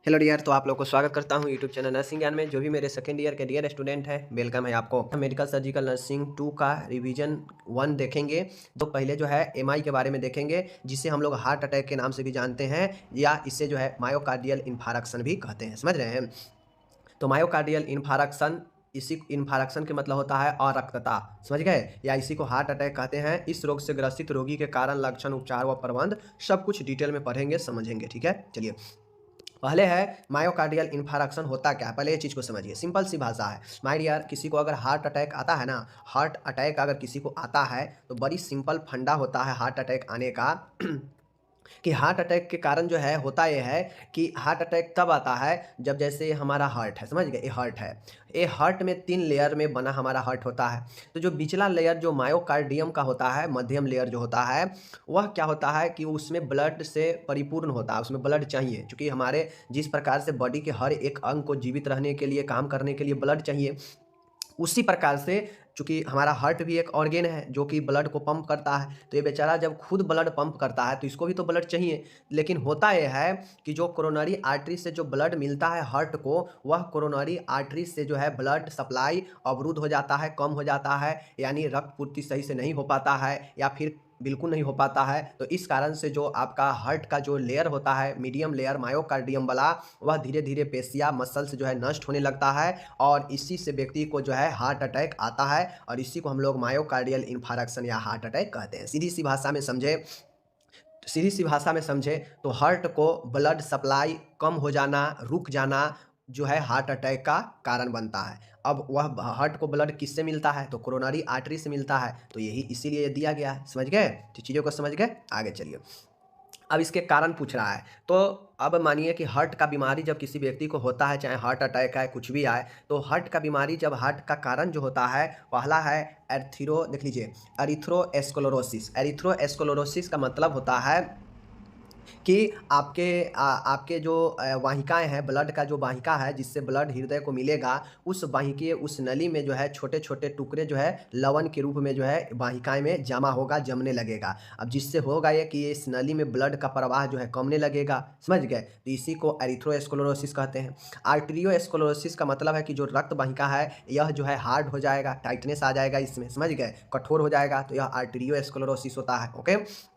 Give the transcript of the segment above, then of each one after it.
Hello dear, तो आप लोग को स्वागत करता हूं यूट्यूब चैनल नर्सिंग ज्ञान में। जो भी मेरे सेकंड ईयर के डियर स्टूडेंट हैं, वेलकम है आपको। मेडिकल सर्जिकल नर्सिंग 2 का रिवीजन 1 देखेंगे। तो पहले जो है एमआई के बारे में देखेंगे, जिसे हम लोग हार्ट अटैक के नाम से भी जानते हैं, या इसे जो है मायोकार्डियल इन्फारक्शन भी कहते हैं। समझ रहे हैं? तो मायोकार्डियल इन्फारक्शन, इसी इन्फारक्शन के मतलब होता है अरक्तता। समझ गए? या इसी को हार्ट अटैक कहते हैं। इस रोग से ग्रसित रोगी के कारण, लक्षण, उपचार व प्रबंध सब कुछ डिटेल में पढ़ेंगे, समझेंगे। ठीक है, चलिए। पहले है मायोकार्डियल इन्फारक्शन होता क्या है, पहले ये चीज़ को समझिए। सिंपल सी भाषा है माय डियर, किसी को अगर हार्ट अटैक आता है ना, हार्ट अटैक अगर किसी को आता है तो बड़ी सिंपल फंडा होता है हार्ट अटैक आने का कि हार्ट अटैक के कारण जो है होता ये है कि हार्ट अटैक तब आता है जब, जैसे हमारा हार्ट है, समझ गए, ये हार्ट है। ये हार्ट में 3 लेयर में बना हमारा हार्ट होता है। तो जो पिछला लेयर जो मायोकार्डियम का होता है, मध्यम लेयर जो होता है, वह क्या होता है कि उसमें ब्लड से परिपूर्ण होता है, उसमें ब्लड चाहिए। क्योंकि हमारे जिस प्रकार से बॉडी के हर एक अंग को जीवित रहने के लिए, काम करने के लिए ब्लड चाहिए, उसी प्रकार से चूँकि हमारा हार्ट भी एक ऑर्गेन है जो कि ब्लड को पंप करता है। तो ये बेचारा जब खुद ब्लड पंप करता है तो इसको भी तो ब्लड चाहिए। लेकिन होता ये है कि जो कोरोनरी आर्टरी से जो ब्लड मिलता है हार्ट को, वह कोरोनरी आर्टरी से जो है ब्लड सप्लाई अवरुद्ध हो जाता है, कम हो जाता है, यानी रक्त पूर्ति सही से नहीं हो पाता है, या फिर बिल्कुल नहीं हो पाता है। तो इस कारण से जो आपका हार्ट का जो लेयर होता है, मीडियम लेयर मायोकार्डियम वाला, वह धीरे धीरे पेशियाँ, मसल्स जो है नष्ट होने लगता है, और इसी से व्यक्ति को जो है हार्ट अटैक आता है। और इसी को हम लोग मायोकार्डियल इन्फारक्शन या हार्ट अटैक कहते हैं। सीधी सी भाषा में समझे तो हार्ट को ब्लड सप्लाई कम हो जाना, रुक जाना, जो है हार्ट अटैक का कारण बनता है। अब वह हार्ट को ब्लड किससे मिलता है? तो कोरोनरी आर्टरी से मिलता है। तो यही इसीलिए दिया गया है। समझ गए? तो चीज़ों को समझ गए, आगे चलिए। अब इसके कारण पूछ रहा है। तो अब मानिए कि हार्ट का बीमारी जब किसी व्यक्ति को होता है, चाहे हार्ट अटैक आए, कुछ भी आए, तो हार्ट का बीमारी जब, हार्ट का कारण जो होता है, पहला है देख लीजिए, एरिथ्रोएस्क्लेरोसिस। एरिथ्रोएस्क्लेरोसिस का मतलब होता है कि आपके जो वाहिकाएँ हैं, ब्लड का जो वाहिका है जिससे ब्लड हृदय को मिलेगा, उस वाहिके, उस नली में जो है छोटे-छोटे टुकड़े जो है लवण के रूप में जो है वाहिकाएँ में जमा होगा, जमने लगेगा। अब जिससे होगा ये कि इस नली में ब्लड का प्रवाह जो है कमने लगेगा। समझ गए? तो इसी को एरिथ्रोएस्क्लेरोसिस कहते हैं। आर्टेरियोस्क्लेरोसिस का मतलब है कि जो रक्त वाहिका है, यह जो है हार्ड हो जाएगा, टाइटनेस आ जाएगा इसमें, समझ गए? कठोर हो जाएगा, तो यह आर्टेरियोस्क्लेरोसिस होता है। ओके?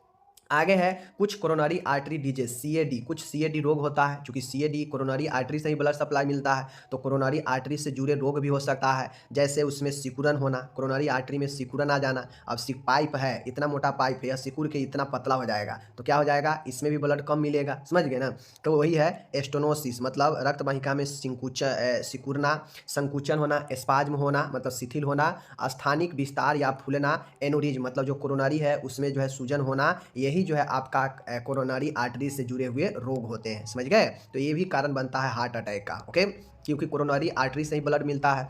आगे है कुछ कोरोनरी आर्टरी डिजीज, सीएडी। कुछ सीएडी रोग होता है, क्योंकि सीएडी कोरोनरी आर्टरी से ही ब्लड सप्लाई मिलता है, तो कोरोनरी आर्टरी से जुड़े रोग भी हो सकता है। जैसे उसमें सिकुड़न होना, कोरोनरी आर्टरी में सिकुड़न आ जाना। अब पाइप है, इतना मोटा पाइप है, या सिकुड़ के इतना पतला हो जाएगा, तो क्या हो जाएगा, इसमें भी ब्लड कम मिलेगा। समझ गए ना? तो वही है एस्टोनोसिस, मतलब रक्त वाहिका में सिकुड़ना, संकुचन होना, स्पाज्म होना मतलब शिथिल होना, स्थानिक विस्तार या फूलना, एनोरिज्म मतलब जो कोरोनरी है उसमें जो है सूजन होना। यही जो है आपका कोरोनरी आर्टरी से जुड़े हुए रोग होते हैं। समझ गए? तो ये भी कारण बनता है हार्ट अटैक का। ओके? क्योंकि कोरोनरी आर्टरी से ही ब्लड मिलता है।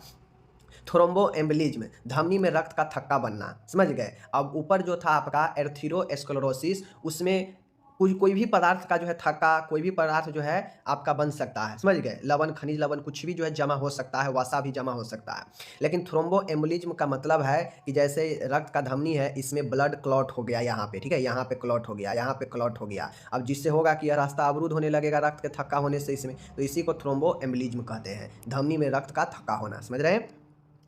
थ्रोम्बो एम्बोलिज्म, धमनी में रक्त का थक्का बनना। समझ गए? अब ऊपर जो था आपका एर्थीरोस्क्लेरोसिस, उसमें कोई भी पदार्थ का जो है थक्का, कोई भी पदार्थ जो है आपका बन सकता है। समझ गए? लवण, खनिज लवण, कुछ भी जो है जमा हो सकता है, वसा भी जमा हो सकता है। लेकिन थ्रोम्बो एम्बोलिज्म का मतलब है कि जैसे रक्त का धमनी है, इसमें ब्लड क्लॉट हो गया यहाँ पे, ठीक है, यहाँ पे क्लॉट हो गया, यहाँ पे क्लॉट हो गया। अब जिससे होगा कि यह रास्ता अवरुद्ध होने लगेगा रक्त के थक्का होने से इसमें, तो इसी को थ्रोम्बो एम्बोलिज्म कहते हैं, धमनी में रक्त का थक्का होना। समझ रहे हैं?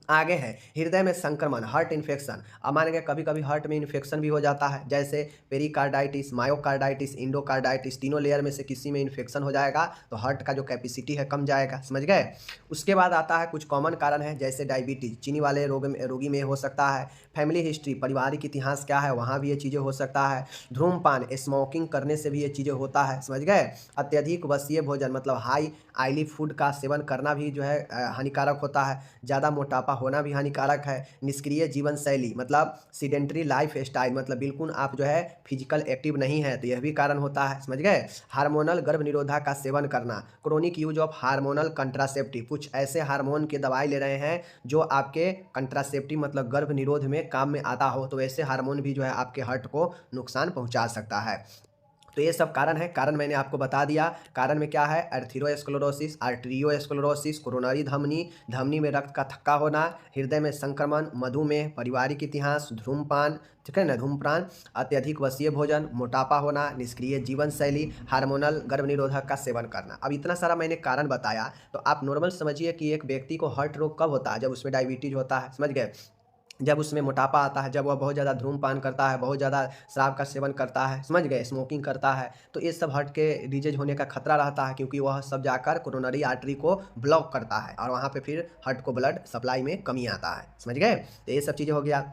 आगे है हृदय में संक्रमण, हार्ट इन्फेक्शन। अब मान के कभी कभी हार्ट में इन्फेक्शन भी हो जाता है, जैसे पेरिकार्डाइटिस, मायोकार्डाइटिस, इंडोकार्डाइटिस, तीनों लेयर में से किसी में इन्फेक्शन हो जाएगा तो हार्ट का जो कैपेसिटी है कम जाएगा। समझ गए? उसके बाद आता है कुछ कॉमन कारण है, जैसे डायबिटीज, चीनी वाले रोगी में हो सकता है। फैमिली हिस्ट्री, पारिवारिक इतिहास क्या है, वहाँ भी ये चीज़ें हो सकता है। धूम्रपान, स्मोकिंग करने से भी ये चीज़ें होता है। समझ गए? अत्यधिक वसीय भोजन मतलब हाई ऑयली फूड का सेवन करना भी जो है हानिकारक होता है। ज़्यादा मोटापा होना भी हानिकारक है। निष्क्रिय जीवन शैली मतलब सीडेंटरी लाइफ स्टाइल, मतलब बिल्कुल आप जो है फिजिकल एक्टिव नहीं है, तो यह भी कारण होता है। समझ गए? हार्मोनल गर्भ निरोधक का सेवन करना, chronic use of hormonal contraceptive, कुछ ऐसे हार्मोन के दवाई ले रहे हैं जो आपके कंट्रासेप्टिव मतलब गर्भ निरोध में काम में आता हो, तो ऐसे हार्मोन भी जो है आपके हार्ट को नुकसान पहुंचा सकता है। तो ये सब कारण है, कारण मैंने आपको बता दिया। कारण में क्या है, एर्थेरोस्क्लेरोसिस, आर्टेरियोस्क्लेरोसिस, कोरोनरी धमनी, धमनी में रक्त का थक्का होना, हृदय में संक्रमण, मधुमेह, पारिवारिक इतिहास, धूम्रपान, ठीक है ना, धूम्रपान, अत्यधिक वसीय भोजन, मोटापा होना, निष्क्रिय जीवन शैली, हार्मोनल गर्भ निरोधक का सेवन करना। अब इतना सारा मैंने कारण बताया, तो आप नॉर्मल समझिए कि एक व्यक्ति को हार्ट रोग कब होता है, जब उसमें डायबिटीज होता है, समझ गए, जब उसमें मोटापा आता है, जब वह बहुत ज़्यादा धूम्रपान करता है, बहुत ज़्यादा शराब का सेवन करता है, समझ गए, स्मोकिंग करता है, तो ये सब हार्ट के डिजीज होने का खतरा रहता है, क्योंकि वह सब जाकर कोरोनरी आर्टरी को ब्लॉक करता है और वहाँ पे फिर हार्ट को ब्लड सप्लाई में कमी आता है, समझ गए। तो ये सब चीज़ें हो गया।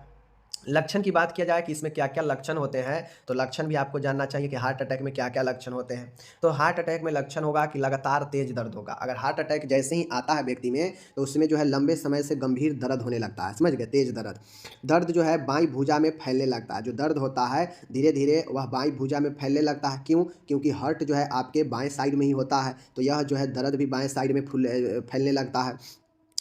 लक्षण की बात किया जाए कि इसमें क्या क्या लक्षण होते हैं, तो लक्षण भी आपको जानना चाहिए कि हार्ट अटैक में क्या क्या लक्षण होते हैं। तो हार्ट अटैक में लक्षण होगा कि लगातार तेज दर्द होगा। अगर हार्ट अटैक जैसे ही आता है व्यक्ति में, तो उसमें जो है लंबे समय से गंभीर दर्द होने लगता है, समझ गए, तेज दर्द। दर्द जो है बाईं भुजा में फैलने लगता है, जो दर्द होता है धीरे धीरे वह बाईं भुजा में फैलने लगता है। क्यों? क्योंकि हार्ट जो है आपके बाएं साइड में ही होता है, तो यह जो है दर्द भी बाएं साइड में फैलने लगता है।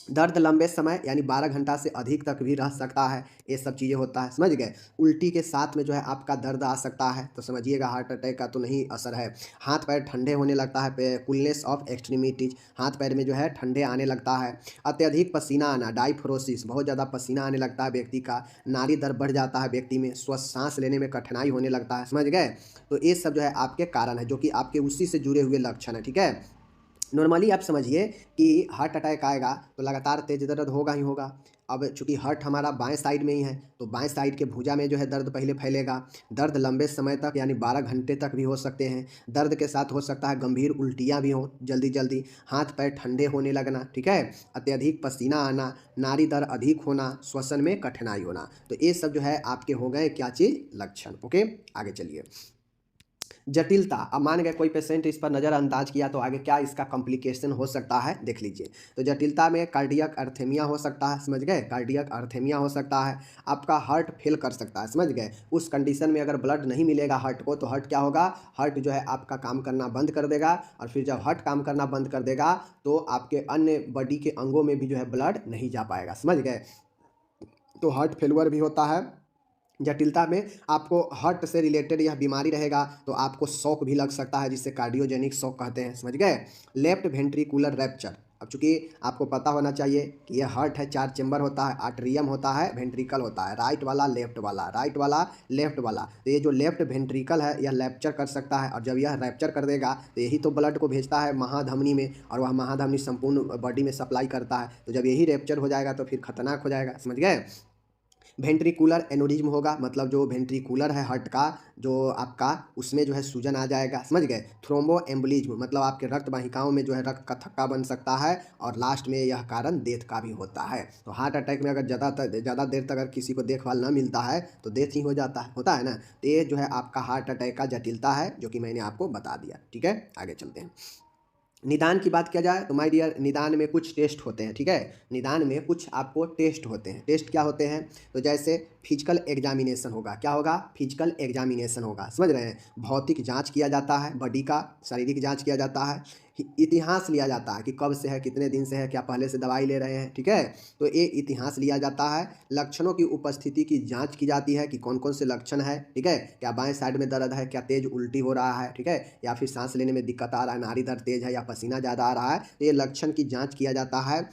दर्द लंबे समय यानी 12 घंटा से अधिक तक भी रह सकता है, ये सब चीज़ें होता है, समझ गए। उल्टी के साथ में जो है आपका दर्द आ सकता है, तो समझिएगा हार्ट अटैक का तो नहीं असर है। हाथ पैर ठंडे होने लगता है, कूलनेस ऑफ एक्सट्रीमिटीज, हाथ पैर में जो है ठंडे आने लगता है। अत्यधिक पसीना आना, डाइफ्रोसिस, बहुत ज़्यादा पसीना आने लगता है व्यक्ति का। नाड़ी दर बढ़ जाता है व्यक्ति में, सांस लेने में कठिनाई होने लगता है, समझ गए। तो ये सब जो है आपके कारण है, जो कि आपके उसी से जुड़े हुए लक्षण है, ठीक है। नॉर्मली आप समझिए कि हार्ट अटैक आएगा तो लगातार तेज दर्द होगा ही होगा। अब चूंकि हार्ट हमारा बाएं साइड में ही है, तो बाएं साइड के भुजा में जो है दर्द पहले फैलेगा। दर्द लंबे समय तक यानी 12 घंटे तक भी हो सकते हैं। दर्द के साथ हो सकता है गंभीर उल्टियाँ भी हों जल्दी जल्दी, हाथ पैर ठंडे होने लगना, ठीक है, अत्यधिक पसीना आना, नाड़ी दर अधिक होना, श्वसन में कठिनाई होना। तो ये सब जो है आपके हो गए क्या चीज़, लक्षण। ओके, आगे चलिए। जटिलता, अब मान गए कोई पेशेंट इस पर नज़रअंदाज किया, तो आगे क्या इसका कॉम्प्लिकेशन हो सकता है, देख लीजिए। तो जटिलता में कार्डियक अर्थेमिया हो सकता है, समझ गए, कार्डियक अर्थेमिया हो सकता है। आपका हार्ट फेल कर सकता है, समझ गए। उस कंडीशन में अगर ब्लड नहीं मिलेगा हार्ट को, तो हार्ट क्या होगा, हार्ट जो है आपका काम करना बंद कर देगा, और फिर जब हार्ट काम करना बंद कर देगा, तो आपके अन्य बॉडी के अंगों में भी जो है ब्लड नहीं जा पाएगा, समझ गए। तो हार्ट फेलुअर भी होता है। जटिलता में आपको हार्ट से रिलेटेड यह बीमारी रहेगा, तो आपको शॉक भी लग सकता है, जिससे कार्डियोजेनिक शॉक कहते हैं, समझ गए। लेफ्ट वेंट्रिकुलर रैप्चर, अब चूंकि आपको पता होना चाहिए कि यह हार्ट है, 4 चेंबर होता है, आर्टरियम होता है, वेंट्रिकल होता है, राइट वाला लेफ्ट वाला, राइट वाला लेफ्ट वाला। तो ये जो लेफ्ट वेंट्रिकल है यह रैप्चर कर सकता है, और जब यह रैप्चर कर देगा तो यही तो ब्लड को भेजता है महाधमनी में, और वह महाधमनी संपूर्ण बॉडी में सप्लाई करता है। तो जब यही रैप्चर हो जाएगा तो फिर खतरनाक हो जाएगा, समझ गए। वेंट्रिकुलर एनोरिज्म होगा, मतलब जो वेंट्रिकुलर है हार्ट का, जो आपका, उसमें जो है सूजन आ जाएगा, समझ गए। थ्रोम्बो एम्बोलिज्म, मतलब आपके रक्त वाहिकाओं में जो है रक्त का थक्का बन सकता है, और लास्ट में यह कारण डेथ का भी होता है। तो हार्ट अटैक में अगर ज़्यादा देर तक अगर किसी को देखभाल ना मिलता है, तो डेथ ही हो जाता है, होता है ना। तो ये जो है आपका हार्ट अटैक का जटिलता है, जो कि मैंने आपको बता दिया, ठीक है। आगे चलते हैं। निदान की बात किया जाए तो माय डियर, निदान में कुछ टेस्ट होते हैं, ठीक है। निदान में कुछ आपको टेस्ट होते हैं। टेस्ट क्या होते हैं, तो जैसे फिजिकल एग्जामिनेशन होगा, क्या होगा, फिजिकल एग्जामिनेशन होगा, समझ रहे हैं। भौतिक जांच किया जाता है, बॉडी का शारीरिक जांच किया जाता है। इतिहास लिया जाता है कि कब से है, कितने दिन से है, क्या पहले से दवाई ले रहे हैं, ठीक है। तो ये इतिहास लिया जाता है। लक्षणों की उपस्थिति की जांच की जाती है कि कौन कौन से लक्षण है, ठीक है। क्या बाएं साइड में दर्द है, क्या तेज उल्टी हो रहा है, ठीक है, या फिर सांस लेने में दिक्कत आ रहा है, नाड़ी दर तेज है, या पसीना ज़्यादा आ रहा है, तो ये लक्षण की जांच किया जाता है।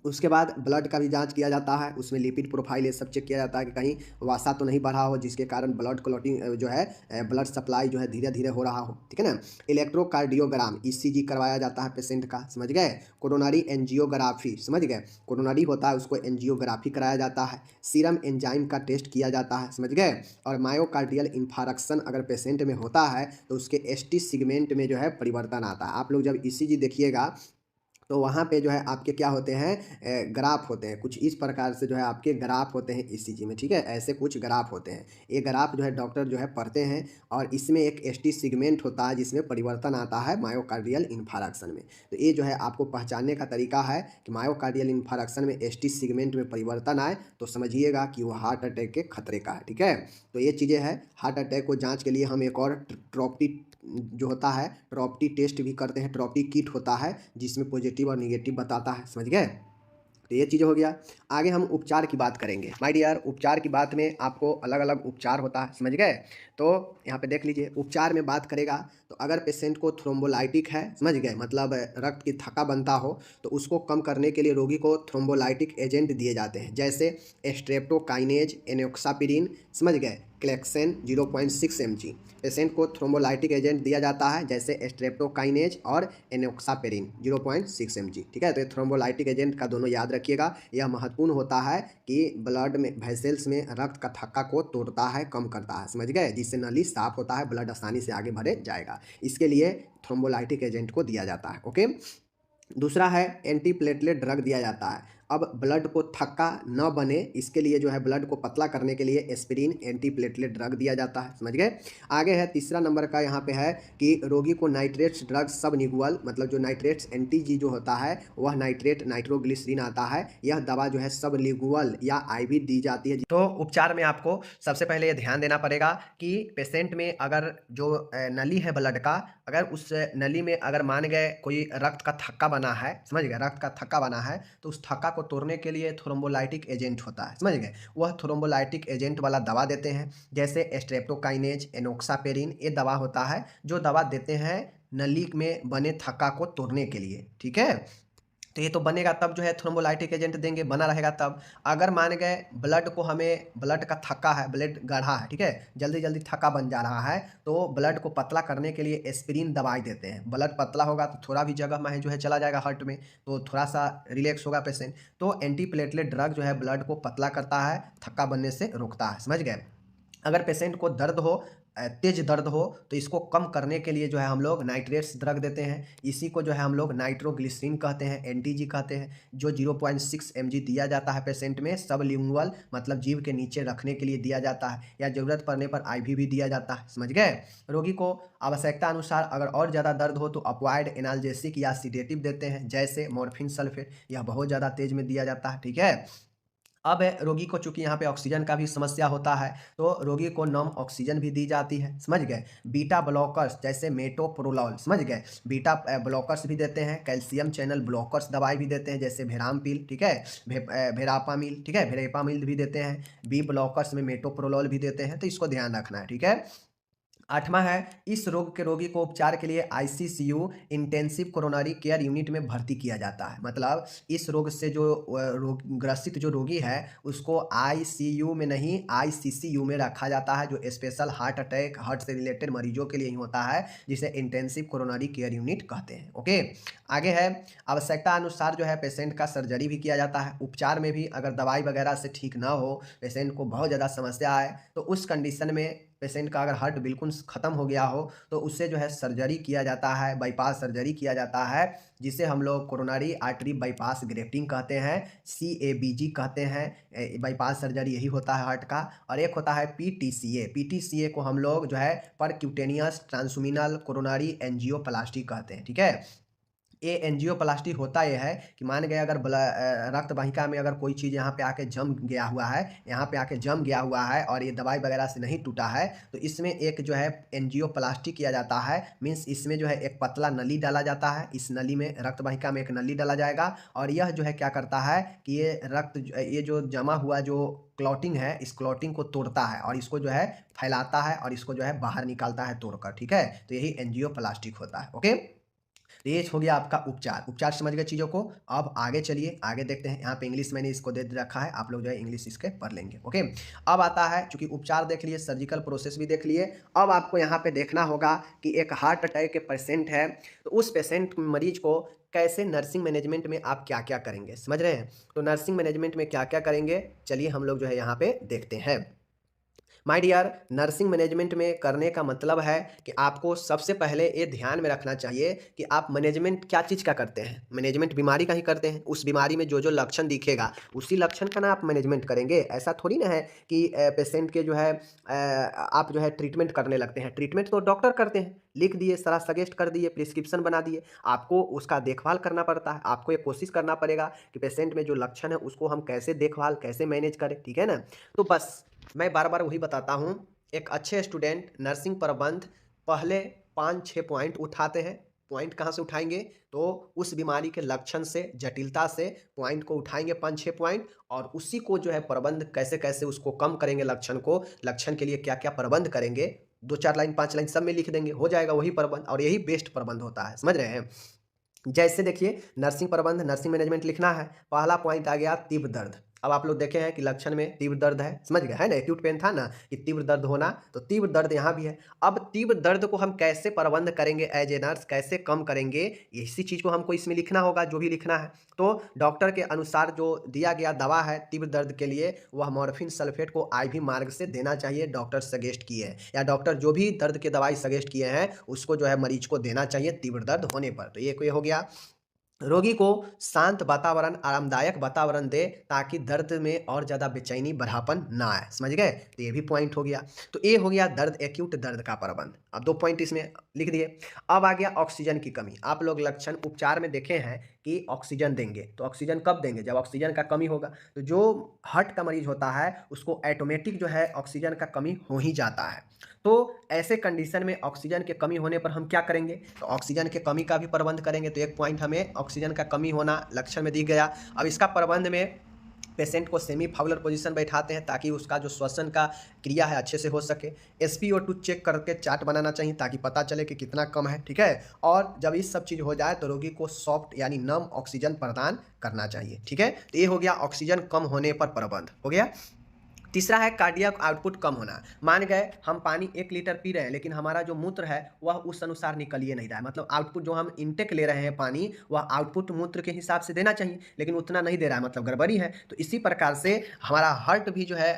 उसके बाद ब्लड का भी जांच किया जाता है, उसमें लिपिड प्रोफाइल ये सब चेक किया जाता है कि कहीं वसा तो नहीं बढ़ा हो, जिसके कारण ब्लड क्लॉटिंग जो है ब्लड सप्लाई जो है धीरे धीरे हो रहा हो, ठीक है ना। इलेक्ट्रोकार्डियोग्राम, ईसीजी करवाया जाता है पेशेंट का, समझ गए। कोरोनरी एंजियोग्राफी, समझ गए, कोरोनरी होता है उसको एंजियोग्राफी कराया जाता है। सीरम एंजाइम का टेस्ट किया जाता है, समझ गए। और मायोकार्डियल इन्फारक्शन अगर पेशेंट में होता है, तो उसके एसटी सिगमेंट में जो है परिवर्तन आता है। आप लोग जब ईसीजी देखिएगा, तो वहाँ पे जो है आपके क्या होते हैं, ग्राफ होते हैं, कुछ इस प्रकार से जो है आपके ग्राफ होते हैं ईसीजी में, ठीक है। ऐसे कुछ ग्राफ होते हैं, ये ग्राफ जो है डॉक्टर जो है पढ़ते हैं, और इसमें एक एसटी सिगमेंट होता है जिसमें परिवर्तन आता है मायोकार्डियल इन्फारक्शन में। तो ये जो है आपको पहचानने का तरीका है कि मायोकार्डियल इन्फारक्शन में एसटी सिगमेंट में परिवर्तन आए, तो समझिएगा कि वो हार्ट अटैक के खतरे का है, ठीक है। तो ये चीज़ें हैं। हार्ट अटैक को जाँच के लिए हम एक और ट्रॉप्टी जो होता है, ट्रॉप्टी टेस्ट भी करते हैं। ट्रॉप्टी किट होता है जिसमें पॉजिटिव और निगेटिव बताता है, समझ गए। तो ये चीज़ हो गया। आगे हम उपचार की बात करेंगे माय डियर। उपचार की बात में आपको अलग अलग उपचार होता है, समझ गए। तो यहाँ पे देख लीजिए, उपचार में बात करेगा तो अगर पेशेंट को थ्रोम्बोलाइटिक है, समझ गए, मतलब रक्त की थक्का बनता हो, तो उसको कम करने के लिए रोगी को थ्रोम्बोलाइटिक एजेंट दिए जाते हैं, जैसे स्ट्रेप्टोकाइनेज, एनोक्सापिरिन, समझ गए, क्लेक्सेन 0.6 mg। पेशेंट को थ्रोम्बोलाइटिक एजेंट दिया जाता है जैसे स्ट्रेप्टोकाइनेज और एनोक्सापिरिन 0.6 mg, ठीक है। तो ये थ्रोम्बोलाइटिक एजेंट का दोनों याद रखिएगा। यह महत्वपूर्ण होता है कि ब्लड में वेसल्स में रक्त का थक्का को तोड़ता है, कम करता है, समझ गए, जिससे नली साफ होता है, ब्लड आसानी से आगे बढ़े जाएगा। इसके लिए थ्रोम्बोलाइटिक एजेंट को दिया जाता है, ओके। दूसरा है एंटी प्लेटलेट ड्रग दिया जाता है। अब ब्लड को थक्का न बने, इसके लिए जो है ब्लड को पतला करने के लिए एस्पिरिन एंटी प्लेटलेट ड्रग दिया जाता है, समझ गए। आगे है तीसरा नंबर का, यहाँ पे है कि रोगी को नाइट्रेट्स ड्रग सब निगुअल, मतलब जो नाइट्रेट्स एंटीजी जो होता है वह नाइट्रेट नाइट्रोग्लिसरीन आता है, यह दवा जो है सब लिगुअल या आईवी दी जाती है। तो उपचार में आपको सबसे पहले ये ध्यान देना पड़ेगा कि पेशेंट में अगर जो नली है ब्लड का, अगर उस नली में अगर मान गए कोई रक्त का थक्का बना है, समझ गए, रक्त का थक्का बना है, तो उस थक्का को तोड़ने के लिए थ्रोम्बोलाइटिक एजेंट होता है, समझ गए। वह थ्रोम्बोलाइटिक एजेंट वाला दवा देते हैं, जैसे स्ट्रेप्टोकाइनेज, एनोक्सापेरिन, ये दवा होता है जो दवा देते हैं नली में बने थक्का को तोड़ने के लिए, ठीक है। तो ये तो बनेगा तब जो है थ्रोम्बोलाइटिक एजेंट देंगे, बना रहेगा तब। अगर मान गए ब्लड को, हमें ब्लड का थक्का है, ब्लड गाढ़ा है, ठीक है, जल्दी जल्दी थक्का बन जा रहा है, तो ब्लड को पतला करने के लिए एस्पिरिन दवाई देते हैं। ब्लड पतला होगा तो थोड़ा भी जगह में जो है चला जाएगा हार्ट में, तो थोड़ा सा रिलैक्स होगा पेशेंट। तो एंटी प्लेटलेट ड्रग जो है ब्लड को पतला करता है, थक्का बनने से रोकता है, समझ गए। अगर पेशेंट को दर्द हो, तेज दर्द हो, तो इसको कम करने के लिए जो है हम लोग नाइट्रेट्स ड्रग देते हैं। इसी को जो है हम लोग नाइट्रोग्लिसरीन कहते हैं, एनटीजी कहते हैं, जो 0.6 mg दिया जाता है पेशेंट में, सब लिंगुअल, मतलब जीभ के नीचे रखने के लिए दिया जाता है, या ज़रूरत पड़ने पर आईवी भी दिया जाता है, समझ गए। रोगी को आवश्यकता अनुसार अगर और ज़्यादा दर्द हो तो अक्वायर्ड एनाल्जेसिक या सीडेटिव देते हैं, जैसे मॉर्फिन सल्फेट, यह बहुत ज़्यादा तेज में दिया जाता है, ठीक है। अब रोगी को चूंकि यहाँ पे ऑक्सीजन का भी समस्या होता है, तो रोगी को नम ऑक्सीजन भी दी जाती है, समझ गए। बीटा ब्लॉकर्स जैसे मेटोप्रोलोल, समझ गए, बीटा ब्लॉकर्स भी देते हैं, कैल्शियम चैनल ब्लॉकर्स दवाई भी देते हैं, जैसे भेरामपिल, ठीक है, भेरापामिल, ठीक है, भेरेपामिल भी देते हैं। बी ब्लॉकर्स में मेटोप्रोलोल भी देते हैं, तो इसको ध्यान रखना है, ठीक है। आठवां है, इस रोग के रोगी को उपचार के लिए ICCU intensive coronary care unit में भर्ती किया जाता है। मतलब इस रोग से जो रोग ग्रसित जो रोगी है, उसको आईसीयू में नहीं आईसीसीयू में रखा जाता है, जो स्पेशल हार्ट अटैक, हार्ट से रिलेटेड मरीजों के लिए ही होता है, जिसे इंटेंसिव कोरोनरी केयर यूनिट कहते हैं, ओके। आगे है, आवश्यकता अनुसार जो है पेशेंट का सर्जरी भी किया जाता है। उपचार में भी अगर दवाई वगैरह से ठीक ना हो, पेशेंट को बहुत ज़्यादा समस्या है, तो उस कंडीशन में पेशेंट का अगर हार्ट बिल्कुल ख़त्म हो गया हो, तो उससे जो है सर्जरी किया जाता है, बाईपास सर्जरी किया जाता है, जिसे हम लोग कोरोनरी आर्टरी बाईपास ग्रेफ्टिंग कहते हैं, CABG कहते हैं। बाईपास सर्जरी यही होता है हार्ट का। और एक होता है PTCA को हम लोग जो है परक्यूटेनियस ट्रांसमिनल कोरोनरी एंजियोप्लास्टी कहते हैं, ठीक है। ये एंजियोप्लास्टी होता यह है कि मान गए अगर रक्त वाहिका में अगर कोई चीज़ यहाँ पे आके जम गया हुआ है, यहाँ पे आके जम गया हुआ है और ये दवाई वगैरह से नहीं टूटा है, तो इसमें एक जो है एंजियोप्लास्टी किया जाता है। मीन्स इसमें जो है एक पतला नली डाला जाता है, इस नली में, रक्त वाहिका में एक नली डाला जाएगा, और यह जो है क्या करता है कि ये जो जमा हुआ जो क्लॉटिंग है, इस क्लॉटिंग को तोड़ता है और इसको जो है फैलाता है और इसको जो है बाहर निकालता है तोड़कर, ठीक है। तो यही एंजियोप्लास्टिक होता है, ओके। तो ये हो गया आपका उपचार। उपचार समझ गए चीज़ों को। अब आगे चलिए, आगे देखते हैं। यहाँ पे इंग्लिश मैंने इसको दे रखा है, आप लोग जो है इंग्लिश इसके पढ़ लेंगे, ओके। अब आता है, चूंकि उपचार देख लिए, सर्जिकल प्रोसेस भी देख लिए, अब आपको यहाँ पे देखना होगा कि एक हार्ट अटैक के पेशेंट है, तो उस पेशेंट मरीज को कैसे नर्सिंग मैनेजमेंट में आप क्या क्या करेंगे, समझ रहे हैं। तो नर्सिंग मैनेजमेंट में क्या क्या करेंगे, चलिए हम लोग जो है यहाँ पे देखते हैं। माय डियर, नर्सिंग मैनेजमेंट में करने का मतलब है कि आपको सबसे पहले ये ध्यान में रखना चाहिए कि आप मैनेजमेंट क्या चीज़ का करते हैं। मैनेजमेंट बीमारी का ही करते हैं। उस बीमारी में जो जो लक्षण दिखेगा उसी लक्षण का ना आप मैनेजमेंट करेंगे। ऐसा थोड़ी ना है कि पेशेंट के जो है आप जो है ट्रीटमेंट करने लगते हैं। ट्रीटमेंट तो डॉक्टर करते हैं, लिख दिए, सारा सजेस्ट कर दिए, प्रिस्क्रिप्शन बना दिए, आपको उसका देखभाल करना पड़ता है। आपको ये कोशिश करना पड़ेगा कि पेशेंट में जो लक्षण है उसको हम कैसे देखभाल, कैसे मैनेज करें, ठीक है ना। तो बस मैं बार बार वही बताता हूँ, एक अच्छे स्टूडेंट नर्सिंग प्रबंध पहले 5-6 पॉइंट उठाते हैं, पॉइंट कहाँ से उठाएंगे, तो उस बीमारी के लक्षण से, जटिलता से पॉइंट को उठाएंगे 5-6 पॉइंट, और उसी को जो है प्रबंध कैसे कैसे उसको कम करेंगे, लक्षण को, लक्षण के लिए क्या क्या प्रबंध करेंगे, 2-4 लाइन 5 लाइन सब में लिख देंगे, हो जाएगा वही प्रबंध, और यही बेस्ट प्रबंध होता है। समझ रहे हैं। जैसे देखिए नर्सिंग प्रबंध, नर्सिंग मैनेजमेंट लिखना है, पहला पॉइंट आ गया तीव्र दर्द। अब आप लोग देखे हैं कि लक्षण में तीव्र दर्द है, समझ गए है ना, एक्यूट पेन था ना कि तीव्र दर्द होना, तो तीव्र दर्द यहाँ भी है। अब तीव्र दर्द को हम कैसे प्रबंध करेंगे एज ए नर्स, कैसे कम करेंगे, इसी चीज़ को हमको इसमें लिखना होगा जो भी लिखना है। तो डॉक्टर के अनुसार जो दिया गया दवा है तीव्र दर्द के लिए, वह मॉर्फिन सल्फेट को आईवी मार्ग से देना चाहिए, डॉक्टर सजेस्ट किए हैं, या डॉक्टर जो भी दर्द की दवाई सजेस्ट किए हैं उसको जो है मरीज को देना चाहिए तीव्र दर्द होने पर। तो ये हो गया। रोगी को शांत वातावरण, आरामदायक वातावरण दे ताकि दर्द में और ज़्यादा बेचैनी, बढ़ापन ना आए। समझ गए, तो ये भी पॉइंट हो गया। तो ये हो गया दर्द, एक्यूट दर्द का प्रबंध। अब 2 पॉइंट इसमें लिख दिए। अब आ गया ऑक्सीजन की कमी। आप लोग लक्षण उपचार में देखे हैं कि ऑक्सीजन देंगे, तो ऑक्सीजन कब देंगे, जब ऑक्सीजन का कमी होगा। तो जो हार्ट का मरीज होता है उसको ऑटोमेटिक जो है ऑक्सीजन का कमी हो ही जाता है। तो ऐसे कंडीशन में ऑक्सीजन के कमी होने पर हम क्या करेंगे, तो ऑक्सीजन के कमी का भी प्रबंध करेंगे। तो एक पॉइंट हमें ऑक्सीजन का कमी होना लक्षण में दिख गया। अब इसका प्रबंध में पेशेंट को सेमी फाउलर पोजीशन बैठाते हैं ताकि उसका जो श्वसन का क्रिया है अच्छे से हो सके। SpO2 चेक करके चार्ट बनाना चाहिए ताकि पता चले कि कितना कम है, ठीक है। और जब इस सब चीज़ हो जाए तो रोगी को सॉफ्ट यानी नम ऑक्सीजन प्रदान करना चाहिए, ठीक है। तो ये हो गया ऑक्सीजन कम होने पर प्रबंध, हो गया। तीसरा है कार्डियक आउटपुट कम होना। मान गए हम पानी 1 लीटर पी रहे हैं लेकिन हमारा जो मूत्र है वह उस अनुसार निकल ही नहीं रहा है, मतलब आउटपुट जो हम इनटेक ले रहे हैं पानी, वह आउटपुट मूत्र के हिसाब से देना चाहिए लेकिन उतना नहीं दे रहा है, मतलब गड़बड़ी है। तो इसी प्रकार से हमारा हार्ट भी जो है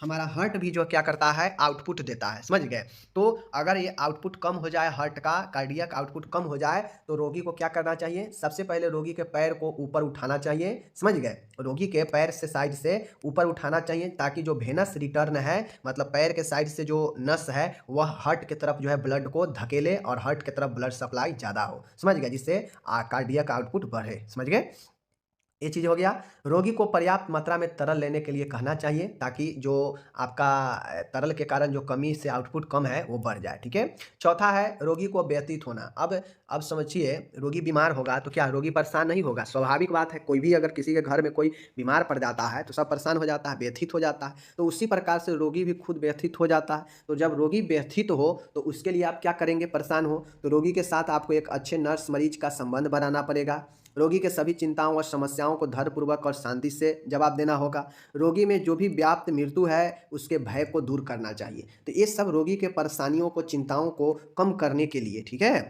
हमारा हार्ट भी जो क्या करता है, आउटपुट देता है। समझ गए। तो अगर ये आउटपुट कम हो जाए, हार्ट का कार्डियक आउटपुट कम हो जाए, तो रोगी को क्या करना चाहिए, सबसे पहले रोगी के पैर को ऊपर उठाना चाहिए। समझ गए, रोगी के पैर से साइड से ऊपर उठाना चाहिए ताकि जो वेनस रिटर्न है, मतलब पैर के साइड से जो नस है वह हार्ट की तरफ जो है ब्लड को धकेले और हार्ट की तरफ ब्लड सप्लाई ज़्यादा हो। समझ गए, जिससे कार्डियक आउटपुट बढ़े। समझ गए, ये चीज़ हो गया। रोगी को पर्याप्त मात्रा में तरल लेने के लिए कहना चाहिए ताकि जो आपका तरल के कारण जो कमी से आउटपुट कम है वो बढ़ जाए, ठीक है। चौथा है रोगी को व्यतीत होना। अब समझिए, रोगी बीमार होगा तो क्या रोगी परेशान नहीं होगा, स्वाभाविक बात है। कोई भी अगर किसी के घर में कोई बीमार पड़ जाता है तो सब परेशान हो जाता है, व्यथित हो जाता है। तो उसी प्रकार से रोगी भी खुद व्यथित हो जाता है। तो जब रोगी व्यथित हो तो उसके लिए आप क्या करेंगे, परेशान हो तो रोगी के साथ आपको एक अच्छे नर्स मरीज का संबंध बनाना पड़ेगा। रोगी के सभी चिंताओं और समस्याओं को धैर्यपूर्वक और शांति से जवाब देना होगा। रोगी में जो भी व्याप्त मृत्यु है उसके भय को दूर करना चाहिए। तो ये सब रोगी के परेशानियों को, चिंताओं को कम करने के लिए, ठीक है।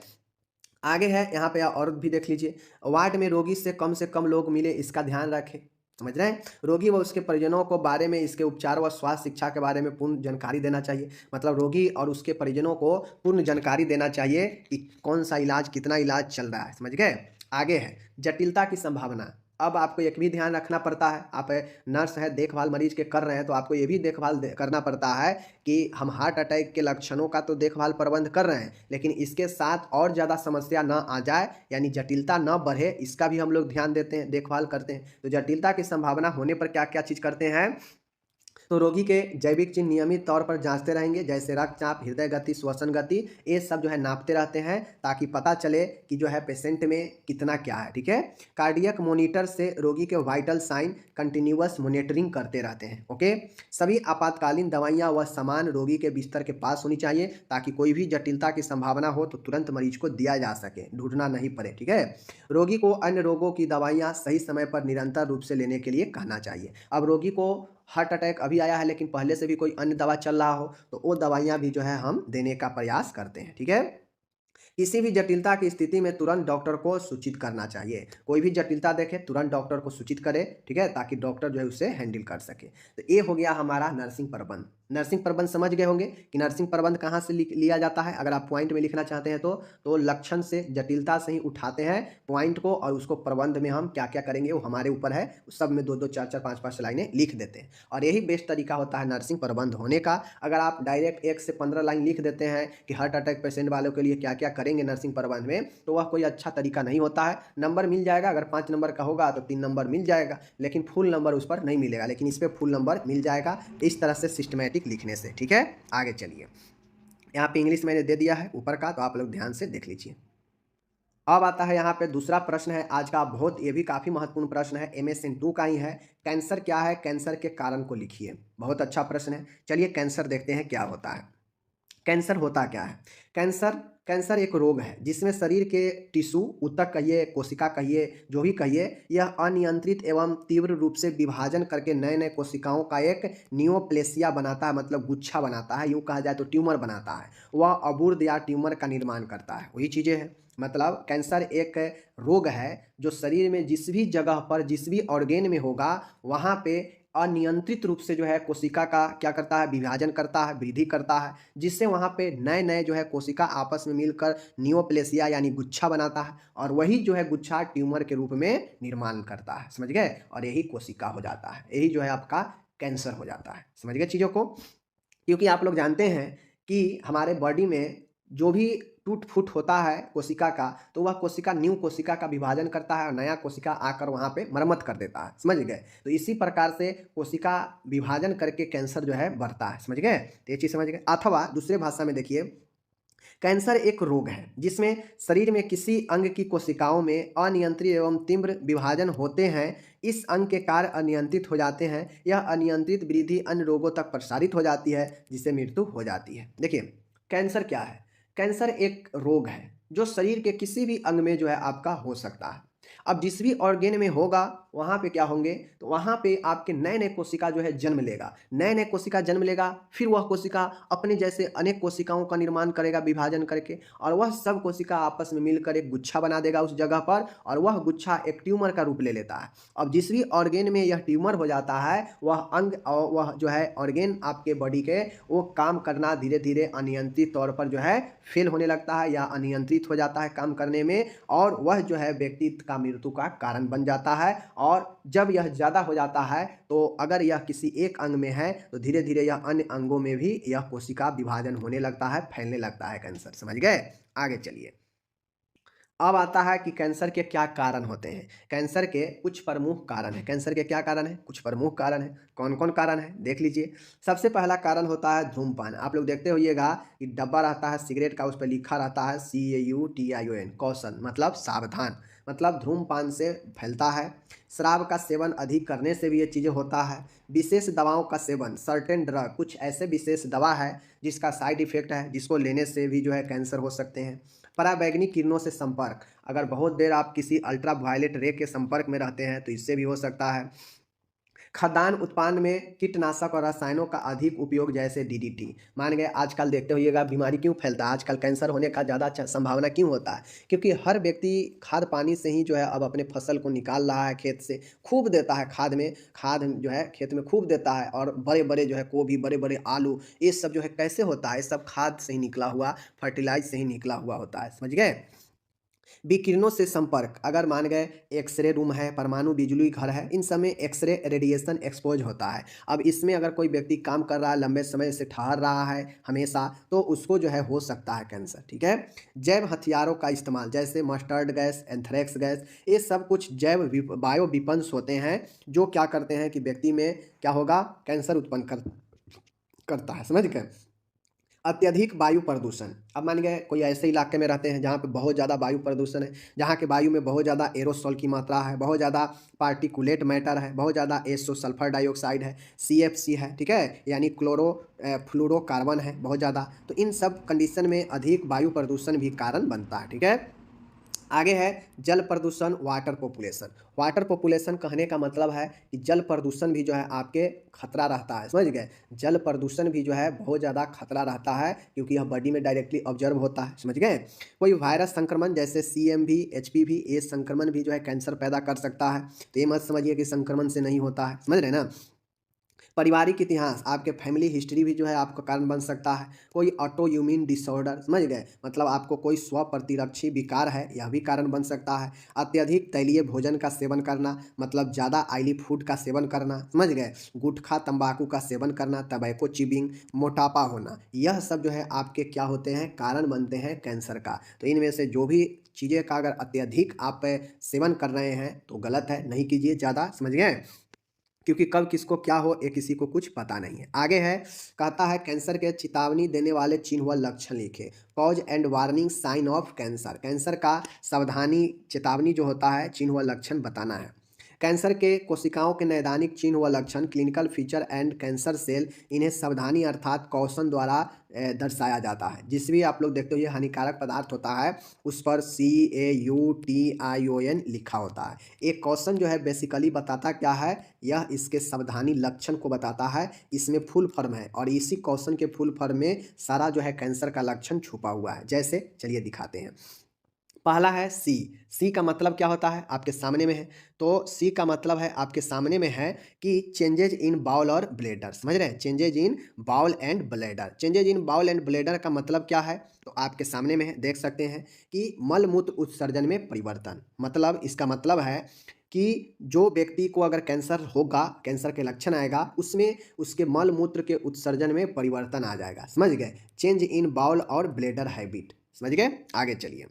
आगे है यहाँ पे और भी देख लीजिए, वार्ड में रोगी से कम लोग मिले, इसका ध्यान रखें। समझ रहे हैं, रोगी व उसके परिजनों को बारे में, इसके उपचार व स्वास्थ्य शिक्षा के बारे में पूर्ण जानकारी देना चाहिए। मतलब रोगी और उसके परिजनों को पूर्ण जानकारी देना चाहिए कि कौन सा इलाज, कितना इलाज चल रहा है। समझ गए। आगे है जटिलता की संभावना। अब आपको एक भी ध्यान रखना पड़ता है, आप नर्स है, देखभाल मरीज के कर रहे हैं तो आपको ये भी देखभाल करना पड़ता है कि हम हार्ट अटैक के लक्षणों का तो देखभाल प्रबंध कर रहे हैं लेकिन इसके साथ और ज़्यादा समस्या ना आ जाए, यानी जटिलता ना बढ़े, इसका भी हम लोग ध्यान देते हैं, देखभाल करते हैं। तो जटिलता की संभावना होने पर क्या क्या चीज़ करते हैं, तो रोगी के जैविक चिन्ह नियमित तौर पर जांचते रहेंगे, जैसे रक्तचाप, हृदय गति, श्वसन गति, ये सब जो है नापते रहते हैं ताकि पता चले कि जो है पेशेंट में कितना क्या है, ठीक है। कार्डियक मॉनिटर से रोगी के वाइटल साइन कंटिन्यूअस मॉनिटरिंग करते रहते हैं। ओके। सभी आपातकालीन दवाइयाँ व सामान रोगी के बिस्तर के पास होनी चाहिए ताकि कोई भी जटिलता की संभावना हो तो तुरंत मरीज को दिया जा सके, ढूंढना नहीं पड़े, ठीक है। रोगी को अन्य रोगों की दवाइयाँ सही समय पर निरंतर रूप से लेने के लिए कहना चाहिए। अब रोगी को हार्ट अटैक अभी आया है लेकिन पहले से भी कोई अन्य दवा चल रहा हो तो वो दवाइयाँ भी जो है हम देने का प्रयास करते हैं, ठीक है। किसी भी जटिलता की स्थिति में तुरंत डॉक्टर को सूचित करना चाहिए। कोई भी जटिलता देखे तुरंत डॉक्टर को सूचित करे, ठीक है, ताकि डॉक्टर जो है उसे हैंडल कर सके। तो ये हो गया हमारा नर्सिंग प्रबंध। नर्सिंग प्रबंध समझ गए होंगे कि नर्सिंग प्रबंध कहाँ से लिया जाता है। अगर आप पॉइंट में लिखना चाहते हैं तो लक्षण से, जटिलता से ही उठाते हैं पॉइंट को और उसको प्रबंध में हम क्या क्या करेंगे वो हमारे ऊपर है। सब में 2-2, 4-4, 5-5 लाइनें लिख देते हैं और यही बेस्ट तरीका होता है नर्सिंग प्रबंध होने का। अगर आप डायरेक्ट 1 से 15 लाइन लिख देते हैं कि हार्ट अटैक पेशेंट वालों के लिए क्या क्या करेंगे नर्सिंग प्रबंध में, तो वह कोई अच्छा तरीका नहीं होता है। नंबर मिल जाएगा, अगर 5 नंबर का होगा तो 3 नंबर मिल जाएगा लेकिन फुल नंबर उस पर नहीं मिलेगा, लेकिन इस पर फुल नंबर मिल जाएगा इस तरह से सिस्टमेटिक लिखने से, ठीक है। आगे चलिए, यहाँ पे इंग्लिश मैंने दे दिया है ऊपर का, तो आप लोग ध्यान से देख लीजिए। अब आता है यहाँ पे दूसरा प्रश्न है आज का, बहुत ये भी काफ़ी महत्वपूर्ण प्रश्न है, MSN 2 का ही है। कैंसर क्या है, कैंसर के कारण को लिखिए। बहुत अच्छा प्रश्न है। चलिए कैंसर देखते हैं क्या होता है। कैंसर होता क्या है? कैंसर कैंसर एक रोग है जिसमें शरीर के टिश्यू, ऊतक कहिए, कोशिका कहिए, जो भी कहिए, यह अनियंत्रित एवं तीव्र रूप से विभाजन करके नए नए कोशिकाओं का एक नियोप्लेसिया बनाता है, मतलब गुच्छा बनाता है, यूँ कहा जाए तो ट्यूमर बनाता है। वह अबूर्द या ट्यूमर का निर्माण करता है, वही चीज़ें हैं। मतलब कैंसर एक रोग है जो शरीर में जिस भी जगह पर, जिस भी ऑर्गेन में होगा, वहाँ पे अनियंत्रित रूप से जो है कोशिका का क्या करता है, विभाजन करता है, वृद्धि करता है, जिससे वहाँ पे नए नए जो है कोशिका आपस में मिलकर नियोप्लेसिया यानी गुच्छा बनाता है, और वही जो है गुच्छा ट्यूमर के रूप में निर्माण करता है, समझ गए, और यही कोशिका हो जाता है, यही जो है आपका कैंसर हो जाता है। समझ गए चीज़ों को। क्योंकि आप लोग जानते हैं कि हमारे बॉडी में जो भी टूट फूट होता है कोशिका का, तो वह कोशिका न्यू कोशिका का विभाजन करता है और नया कोशिका आकर वहाँ पे मरम्मत कर देता है, समझ गए। तो इसी प्रकार से कोशिका विभाजन करके कैंसर जो है बढ़ता है, समझ गए। तो ये चीज़ समझ गए। अथवा दूसरे भाषा में देखिए, कैंसर एक रोग है जिसमें शरीर में किसी अंग की कोशिकाओं में अनियंत्रित एवं तीव्र विभाजन होते हैं। इस अंग के कार्य अनियंत्रित हो जाते हैं। यह अनियंत्रित वृद्धि अन्य रोगों तक प्रसारित हो जाती है, जिससे मृत्यु हो जाती है। देखिए कैंसर क्या है? कैंसर एक रोग है जो शरीर के किसी भी अंग में जो है आपका हो सकता है। अब जिस भी ऑर्गेन में होगा वहाँ पे क्या होंगे, तो वहाँ पे आपके नए नए कोशिका जो है जन्म लेगा, नए नए कोशिका जन्म लेगा, फिर वह कोशिका अपने जैसे अनेक कोशिकाओं का निर्माण करेगा विभाजन करके, और वह सब कोशिका आपस में मिलकर एक गुच्छा बना देगा उस जगह पर, और वह गुच्छा एक ट्यूमर का रूप ले लेता है। अब जिस भी ऑर्गेन में यह ट्यूमर हो जाता है, वह अंग और वह जो है ऑर्गेन आपके बॉडी के, वो काम करना धीरे धीरे अनियंत्रित तौर पर जो है फेल होने लगता है या अनियंत्रित हो जाता है काम करने में, और वह जो है व्यक्ति का मृत्यु का कारण बन जाता है। और जब यह ज़्यादा हो जाता है, तो अगर यह किसी एक अंग में है, तो धीरे धीरे यह अन्य अंगों में भी यह कोशिका विभाजन होने लगता है, फैलने लगता है कैंसर। समझ गए। आगे चलिए। अब आता है कि कैंसर के क्या कारण होते हैं। कैंसर के कुछ प्रमुख कारण हैं। कैंसर के क्या कारण हैं? कुछ प्रमुख कारण हैं। कौन कौन कारण है देख लीजिए। सबसे पहला कारण होता है धूम्रपान। आप लोग देखते होइएगा कि डब्बा रहता है सिगरेट का, उस पर लिखा रहता है CAUTION, कॉशन, मतलब सावधान, मतलब धूम्रपान से फैलता है। शराब का सेवन अधिक करने से भी ये चीज़ें होता है। विशेष दवाओं का सेवन, सर्टेन ड्रग, कुछ ऐसे विशेष दवा है जिसका साइड इफेक्ट है, जिसको लेने से भी जो है कैंसर हो सकते हैं। पराबैंगनी किरणों से संपर्क, अगर बहुत देर आप किसी अल्ट्रा वायलेट रे के संपर्क में रहते हैं तो इससे भी हो सकता है। खाद्यान्न उत्पादन में कीटनाशक और रसायनों का अधिक उपयोग, जैसे DDT। मान गए आजकल देखते होइएगा बीमारी क्यों फैलता है, आजकल कैंसर होने का ज़्यादा संभावना क्यों होता है? क्योंकि हर व्यक्ति खाद पानी से ही जो है अब अपने फसल को निकाल रहा है, खेत से खूब देता है, खाद जो है खेत में खूब देता है, और बड़े बड़े जो है गोभी, बड़े बड़े आलू, ये सब जो है कैसे होता है? ये सब खाद से ही निकला हुआ, फर्टिलाइज से ही निकला हुआ होता है, समझ गए। विकिरणों से संपर्क, अगर मान गए एक्सरे रूम है, परमाणु बिजली घर है, इन सब में एक्सरे रेडिएशन एक्सपोज होता है। अब इसमें अगर कोई व्यक्ति काम कर रहा है, लंबे समय से ठहर रहा है हमेशा, तो उसको जो है हो सकता है कैंसर, ठीक है। जैव हथियारों का इस्तेमाल, जैसे मस्टर्ड गैस, एंथ्रेक्स गैस, ये सब कुछ बायो विपन्स होते हैं जो क्या करते हैं कि व्यक्ति में क्या होगा, कैंसर उत्पन्न करता है, समझ गए। अत्यधिक वायु प्रदूषण, अब मान गए कोई ऐसे इलाके में रहते हैं जहाँ पे बहुत ज़्यादा वायु प्रदूषण है, जहाँ के वायु में बहुत ज़्यादा एरोसोल की मात्रा है, बहुत ज़्यादा पार्टिकुलेट मैटर है, बहुत ज़्यादा एसो सल्फर डाइऑक्साइड है, CFC है, ठीक है, यानी फ्लोरोकार्बन है बहुत ज़्यादा। तो इन सब कंडीशन में अधिक वायु प्रदूषण भी कारण बनता है, ठीक है। आगे है जल प्रदूषण, वाटर पॉपुलेशन। वाटर पॉपुलेशन कहने का मतलब है कि जल प्रदूषण भी जो है आपके खतरा रहता है, समझ गए। जल प्रदूषण भी जो है बहुत ज़्यादा खतरा रहता है, क्योंकि यह बॉडी में डायरेक्टली ऑब्जर्व होता है, समझ गए। कोई वायरस संक्रमण जैसे CMV, HPV, ये संक्रमण भी जो है कैंसर पैदा कर सकता है। तो ये मत समझिए कि संक्रमण से नहीं होता है, समझ रहे ना। पारिवारिक इतिहास, आपके फैमिली हिस्ट्री भी जो है आपका कारण बन सकता है। कोई ऑटो इम्यून डिसऑर्डर, समझ गए, मतलब आपको कोई स्व प्रतिरक्षी विकार है, यह भी कारण बन सकता है। अत्यधिक तैलीय भोजन का सेवन करना, मतलब ज़्यादा ऑयली फूड का सेवन करना, समझ गए। गुटखा तंबाकू का सेवन करना, टबैको चिबिंग, मोटापा होना, यह सब जो है आपके क्या होते हैं, कारण बनते हैं कैंसर का। तो इनमें से जो भी चीज़ें का अगर अत्यधिक आप सेवन कर रहे हैं तो गलत है, नहीं कीजिए ज़्यादा, समझ गए। क्योंकि कब किसको क्या हो ये किसी को कुछ पता नहीं है। आगे है, कहता है कैंसर के चेतावनी देने वाले चिन्ह व लक्षण लिखे। Cause and warning sign of cancer, cancer का सावधानी चेतावनी जो होता है चिन्ह व लक्षण बताना है। कैंसर के कोशिकाओं के नैदानिक चिन्ह व लक्षण, clinical feature and cancer cell, इन्हें सावधानी अर्थात कौशन द्वारा दर्शाया जाता है। जिस भी आप लोग देखते हो ये हानिकारक पदार्थ होता है उस पर CAUTION लिखा होता है। एक कौशन जो है बेसिकली बताता क्या है, यह इसके सावधानी लक्षण को बताता है। इसमें फुल फॉर्म है और इसी कौशन के फुल फॉर्म में सारा जो है कैंसर का लक्षण छुपा हुआ है। जैसे चलिए दिखाते हैं। पहला है सी का मतलब क्या होता है, आपके सामने में है। तो सी का मतलब है आपके सामने में है कि चेंजेज इन बाउल और ब्लेडर, समझ रहे हैं, changes in bowel and bladder. Changes in bowel and bladder का मतलब क्या है, तो आपके सामने में है, देख सकते हैं कि मल मूत्र उत्सर्जन में परिवर्तन। मतलब इसका मतलब है कि जो व्यक्ति को अगर कैंसर होगा, कैंसर के लक्षण आएगा, उसमें उसके मल मूत्र के उत्सर्जन में परिवर्तन आ जाएगा, समझ गए। चेंज इन बाउल और ब्लेडर हैबिट, समझ गए। आगे चलिए,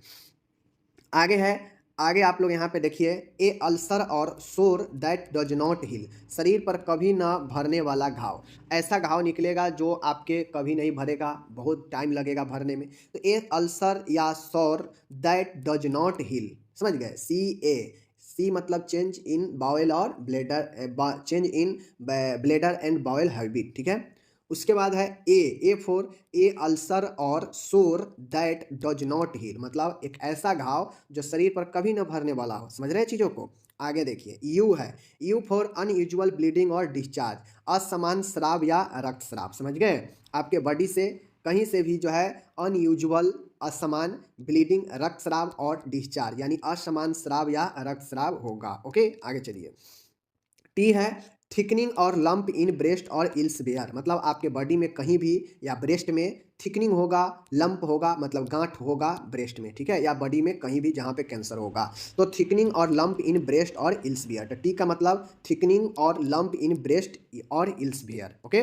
आगे है, आगे आप लोग यहाँ पे देखिए, ए अल्सर और सोर दैट डज नॉट हील, शरीर पर कभी ना भरने वाला घाव। ऐसा घाव निकलेगा जो आपके कभी नहीं भरेगा, बहुत टाइम लगेगा भरने में। तो ए अल्सर या सोर दैट डज नॉट हील, समझ गए। सी मतलब चेंज इन बाउल और bladder, change in bladder and bowel habit, ठीक है। उसके बाद है ए फॉर ए अल्सर और सोर दैट डज नॉट हील, मतलब एक ऐसा घाव जो शरीर पर कभी न भरने वाला हो, समझ रहे हैं चीज़ों को। आगे देखिए, यू है, यू फॉर अनयूजुअल ब्लीडिंग और डिस्चार्ज, असमान स्राव या रक्तस्राव, समझ गए। आपके बॉडी से कहीं से भी जो है अनयूजुअल, असमान ब्लीडिंग, रक्तस्राव और डिस्चार्ज यानी असमान स्राव या रक्तस्राव होगा। ओके, आगे चलिए। टी है, थिकनिंग और लंप इन ब्रेस्ट और इल्स बेयर, मतलब आपके बॉडी में कहीं भी या ब्रेस्ट में थिकनिंग होगा, लंप होगा, मतलब गांठ होगा ब्रेस्ट में, ठीक है, या बॉडी में कहीं भी जहां पे कैंसर होगा। तो थिकनिंग और लंप इन ब्रेस्ट और इल्स बेयर, तो टी का मतलब थिकनिंग और लंप इन ब्रेस्ट और इल्स बेयर। ओके।